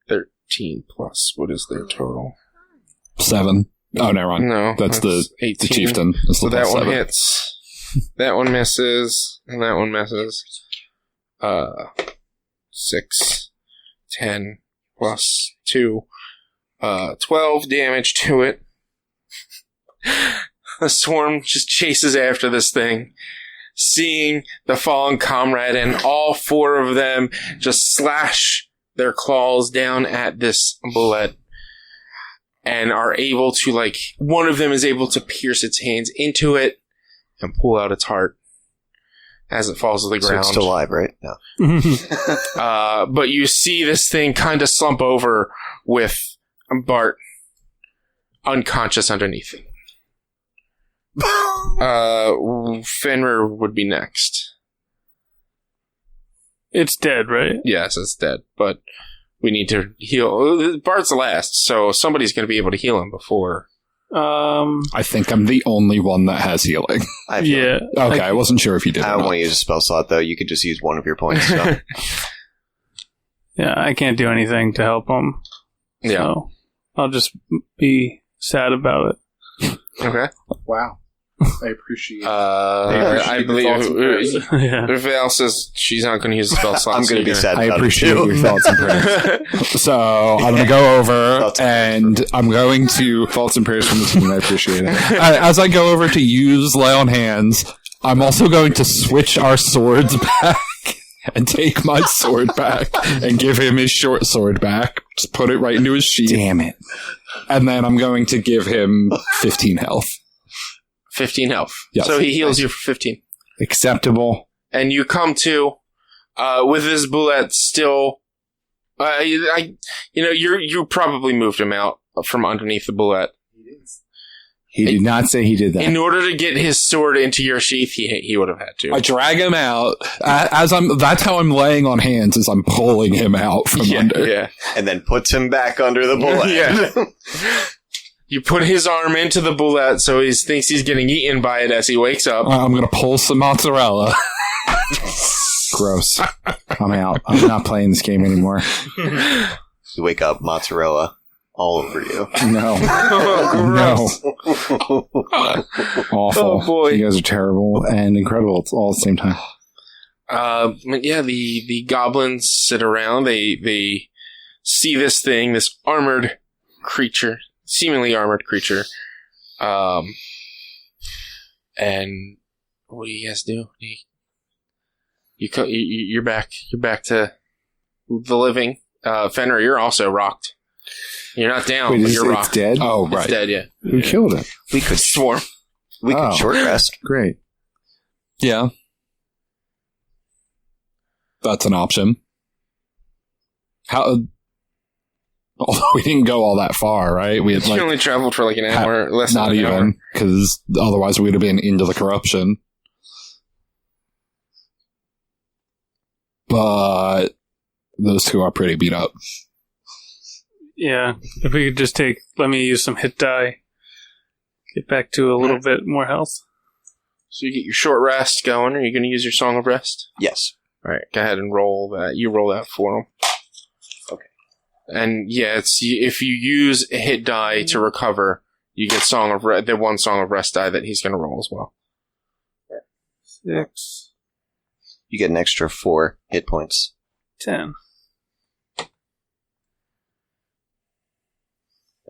Speaker 1: 13 plus, what is their total?
Speaker 7: 7. Oh, never mind.
Speaker 1: No.
Speaker 7: That's the
Speaker 1: 18.
Speaker 7: the chieftain. That's
Speaker 1: So
Speaker 7: the
Speaker 1: that
Speaker 7: plus
Speaker 1: one
Speaker 7: 7.
Speaker 1: hits. That one misses. And that one misses. 6, 10 plus 2. 12 damage to it. The swarm just chases after this thing, seeing the fallen comrade, and all 4 of them just slash their claws down at this bullet and are able to, like, one of them is able to pierce its hands into it and pull out its heart as it falls to the
Speaker 6: So
Speaker 1: ground.
Speaker 6: it's still alive, right? No.
Speaker 1: But you see this thing kind of slump over with Bart unconscious underneath it. Fenrir would be next.
Speaker 9: It's dead, right?
Speaker 1: Yes, it's dead, but we need to heal. Bart's last, so somebody's going to be able to heal him before.
Speaker 7: I think I'm the only one that has healing.
Speaker 9: Yeah.
Speaker 7: Okay, I wasn't sure if you did.
Speaker 6: I don't want to use a spell slot, though. You could just use one of your points. So.
Speaker 9: Yeah, I can't do anything to help him.
Speaker 1: Yeah.
Speaker 9: So I'll just be sad about it.
Speaker 1: Okay.
Speaker 3: Wow. I appreciate it.
Speaker 1: I believe
Speaker 9: Yeah.
Speaker 1: if Val says she's not going to use the spell slot,
Speaker 6: I'm going to be sad
Speaker 3: I
Speaker 6: about
Speaker 3: appreciate
Speaker 6: it, too.
Speaker 3: your thoughts and prayers.
Speaker 7: So I'm going to go over and I'm going to,
Speaker 3: Thoughts and prayers from the team. I appreciate it.
Speaker 7: as I go over to use Lay on Hands, I'm also going to switch our swords back and take my sword back and give him his short sword back. Just put it right into his sheath.
Speaker 3: Damn it.
Speaker 7: And then I'm going to give him 15 health.
Speaker 1: 15 health.
Speaker 7: Yes.
Speaker 1: So he heals you for 15.
Speaker 3: Acceptable.
Speaker 1: And you come to, with this bullet still, you probably moved him out from underneath the bullet.
Speaker 3: He did not say he did that.
Speaker 1: In order to get his sword into your sheath, he would have had to.
Speaker 7: I drag him out that's how I'm laying on hands, is I'm pulling him out from under.
Speaker 1: Yeah.
Speaker 6: And then puts him back under the bullet.
Speaker 1: Yeah. You put his arm into the bullet so he thinks he's getting eaten by it as he wakes up.
Speaker 7: I'm going to pull some mozzarella.
Speaker 3: Gross. I'm out. I'm not playing this game anymore.
Speaker 6: You wake up, mozzarella all over you.
Speaker 3: No.
Speaker 1: Oh,
Speaker 3: No. Awful.
Speaker 1: Oh, boy.
Speaker 3: You guys are terrible and incredible at all at the same time.
Speaker 1: Yeah, the goblins sit around. They see this thing, this armored creature, seemingly armored creature. And what do you guys do? You're back. You're back to the living. Fenrir, you're also rocked. You're not down,
Speaker 3: Wait,
Speaker 1: but
Speaker 3: is
Speaker 1: you're
Speaker 3: it
Speaker 1: rocked.
Speaker 3: dead?
Speaker 7: Oh,
Speaker 1: It's
Speaker 7: right.
Speaker 1: dead, yeah.
Speaker 3: Who killed it?
Speaker 1: We could swarm.
Speaker 6: We could short rest.
Speaker 3: Great.
Speaker 7: Yeah. That's an option. Although we didn't go all that far, right? We had
Speaker 1: You only traveled for like an hour, less than
Speaker 7: not
Speaker 1: an hour.
Speaker 7: even, because otherwise we would have been into the corruption. But those two are pretty beat up.
Speaker 9: Yeah, if we could just let me use some hit die. Get back to a little bit more health.
Speaker 1: So you get your short rest going. Are you going to use your Song of Rest?
Speaker 6: Yes.
Speaker 1: All right, go ahead and roll that. You roll that for him.
Speaker 6: Okay.
Speaker 1: And yeah, if you use a hit die to recover, you get the one Song of Rest die that he's going to roll as well.
Speaker 9: 6,
Speaker 6: You get an extra 4 hit points.
Speaker 9: 10.
Speaker 6: I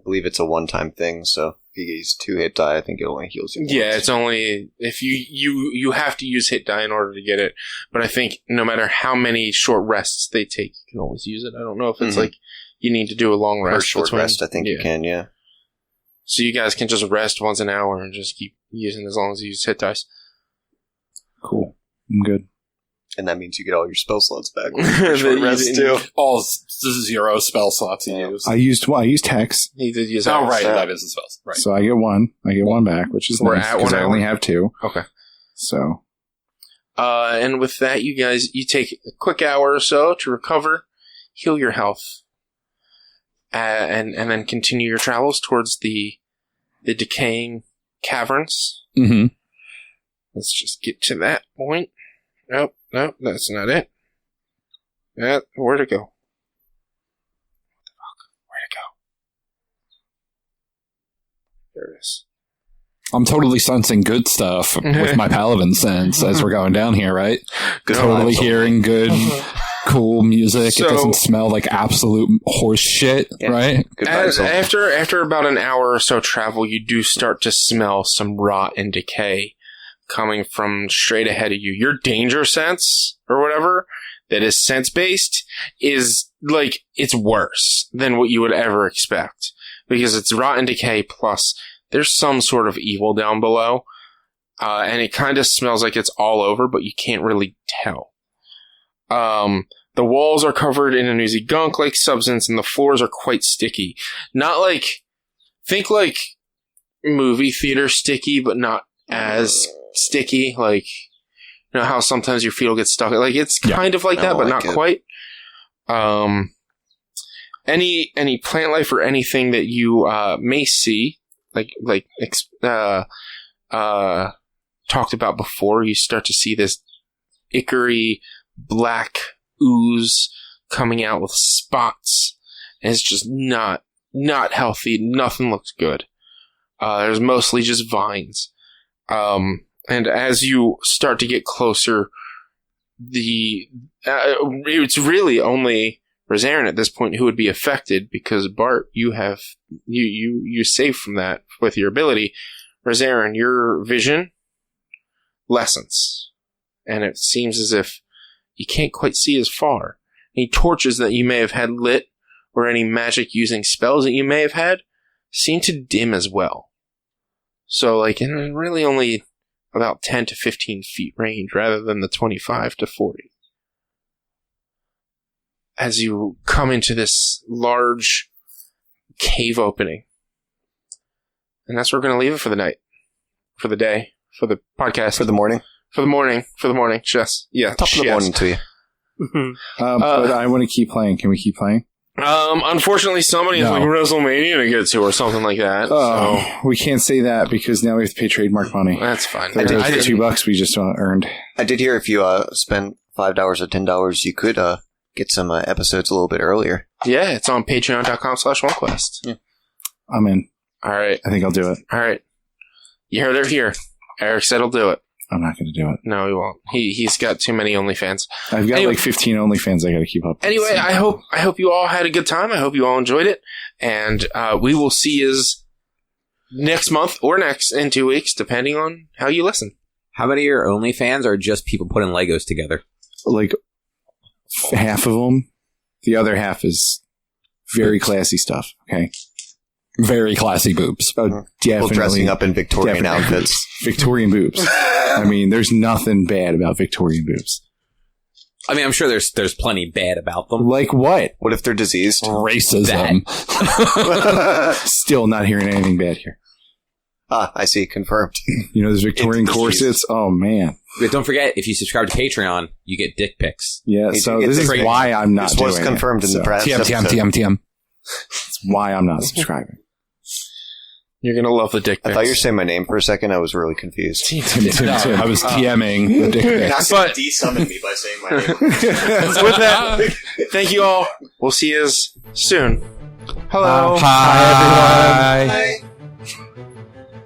Speaker 6: believe it's a one-time thing, so if you use 2 hit die, I think it only heals you once.
Speaker 1: Yeah, it's only if you have to use hit die in order to get it. But I think no matter how many short rests they take, you can always use it. I don't know if it's like you need to do a long rest.
Speaker 6: Or short
Speaker 1: between.
Speaker 6: rest, I think you can, yeah.
Speaker 1: So you guys can just rest once an hour and just keep using as long as you use hit dice.
Speaker 3: Cool. I'm good.
Speaker 6: And that means you get all your spell slots back.
Speaker 1: Short
Speaker 6: rest too.
Speaker 7: All 0 spell slots you use.
Speaker 3: I used Hex.
Speaker 1: He did use
Speaker 7: Oh, right. That is a spell. Right.
Speaker 3: So I get one. I get one back, which is
Speaker 1: We're
Speaker 3: nice
Speaker 1: at
Speaker 3: because
Speaker 1: 1
Speaker 3: I
Speaker 1: hour?
Speaker 3: only have 2.
Speaker 1: Okay.
Speaker 3: So
Speaker 1: And with that, you take a quick hour or so to recover, heal your health, and then continue your travels towards the decaying caverns.
Speaker 7: Mm-hmm.
Speaker 1: Let's just get to that point. Nope, that's not it. Where'd it go? What the fuck? Where'd it go? There it is.
Speaker 7: I'm totally sensing good stuff with my paladin sense as we're going down here, right? Totally hearing good, cool music.
Speaker 1: So-
Speaker 7: it doesn't smell like absolute horse shit, right?
Speaker 6: Good vibes.
Speaker 1: After about an hour or so travel, you do start to smell some rot and decay coming from straight ahead of you. Your danger sense, or whatever, that is sense-based, is, like, it's worse than what you would ever expect. Because it's rot and decay, plus there's some sort of evil down below. And it kind of smells like it's all over, but you can't really tell. The walls are covered in an oozy gunk-like substance, and the floors are quite sticky. Not like... Think like movie theater sticky, but not as sticky. Like, you know how sometimes your feet will get stuck? Like, it's kind of like that, but not quite. Any plant life or anything that you may see, talked about before, you start to see this ichory black ooze coming out with spots, and it's just not healthy. Nothing looks good. There's mostly just vines. And as you start to get closer, it's really only Rosarin at this point who would be affected, because Bart, you saved from that with your ability. Rosarin, your vision lessens, and it seems as if you can't quite see as far. Any torches that you may have had lit, or any magic using spells that you may have had, seem to dim as well. So, like, in really only about 10 to 15 feet range, rather than the 25 to 40. As you come into this large cave opening. And that's where we're going to leave it for the night. For the day. For the podcast.
Speaker 6: For the morning.
Speaker 1: For the morning. Chess. Yeah.
Speaker 6: Top of the morning to you.
Speaker 3: But I want to keep playing. Can we keep playing?
Speaker 1: Unfortunately, somebody has like WrestleMania to get to or something like that.
Speaker 3: Oh, so. We can't say that because now we have to pay trademark money.
Speaker 1: That's fine.
Speaker 3: I did $2 we just earned.
Speaker 6: I did hear if you spend $5 or $10, you could get some episodes a little bit earlier.
Speaker 1: Yeah, it's on patreon.com/OneQuest. Yeah.
Speaker 3: I'm in.
Speaker 1: All right.
Speaker 3: I think I'll do it.
Speaker 1: All right. You heard it here. Eric said he'll do it.
Speaker 3: I'm not going to do it.
Speaker 1: No, he won't. He's got too many OnlyFans.
Speaker 3: I've got like 15 OnlyFans I got to keep up with.
Speaker 1: Anyway, I hope you all had a good time. I hope you all enjoyed it. And we will see you next month or in 2 weeks, depending on how you listen.
Speaker 8: How many of your OnlyFans are just people putting Legos together?
Speaker 3: Like half of them. The other half is very classy stuff. Okay.
Speaker 7: Very classy boobs.
Speaker 3: Definitely.
Speaker 6: People dressing up in Victorian outfits.
Speaker 3: Victorian boobs. I mean, there's nothing bad about Victorian boobs.
Speaker 8: I mean, I'm sure there's plenty bad about them.
Speaker 3: Like what?
Speaker 6: What if they're diseased?
Speaker 7: Racism.
Speaker 3: Still not hearing anything bad here.
Speaker 6: I see. Confirmed.
Speaker 3: You know, those Victorian corsets? Oh, man.
Speaker 8: But don't forget, if you subscribe to Patreon, you get dick pics.
Speaker 3: Yeah, so this is why I'm not doing it.
Speaker 6: This was confirmed in the press.
Speaker 7: TM.
Speaker 3: That's why I'm not subscribing.
Speaker 1: You're going to love the dick pics.
Speaker 6: I thought you were saying my name for a second. I was really confused.
Speaker 3: Tim.
Speaker 7: I was TMing the dick
Speaker 6: You're
Speaker 7: pics.
Speaker 6: not going to de-summon me by saying my name.
Speaker 1: With that, thank you all. We'll see you soon. Hello.
Speaker 7: Hi, everyone.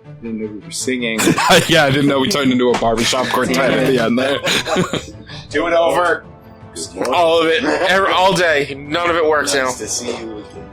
Speaker 3: I didn't know we were singing.
Speaker 7: Yeah, I didn't know we turned into a barbershop quartet at the end there.
Speaker 1: Do it over. All of it. All day. None of it works now.
Speaker 6: To see you again.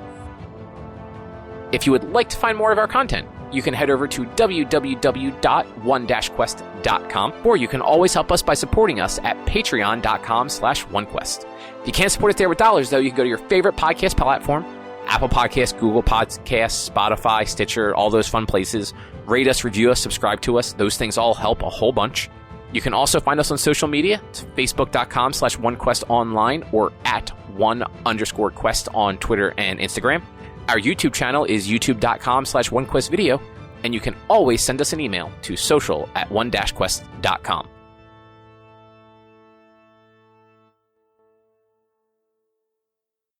Speaker 10: If you would like to find more of our content, you can head over to www.one-quest.com, or you can always help us by supporting us at patreon.com/onequest. If you can't support us there with dollars, though, you can go to your favorite podcast platform, Apple Podcasts, Google Podcasts, Spotify, Stitcher, all those fun places. Rate us, review us, subscribe to us. Those things all help a whole bunch. You can also find us on social media. It's facebook.com/onequestonline or at @1_quest on Twitter and Instagram. Our YouTube channel is youtube.com/onequestvideo, and you can always send us an email to social@one-quest.com.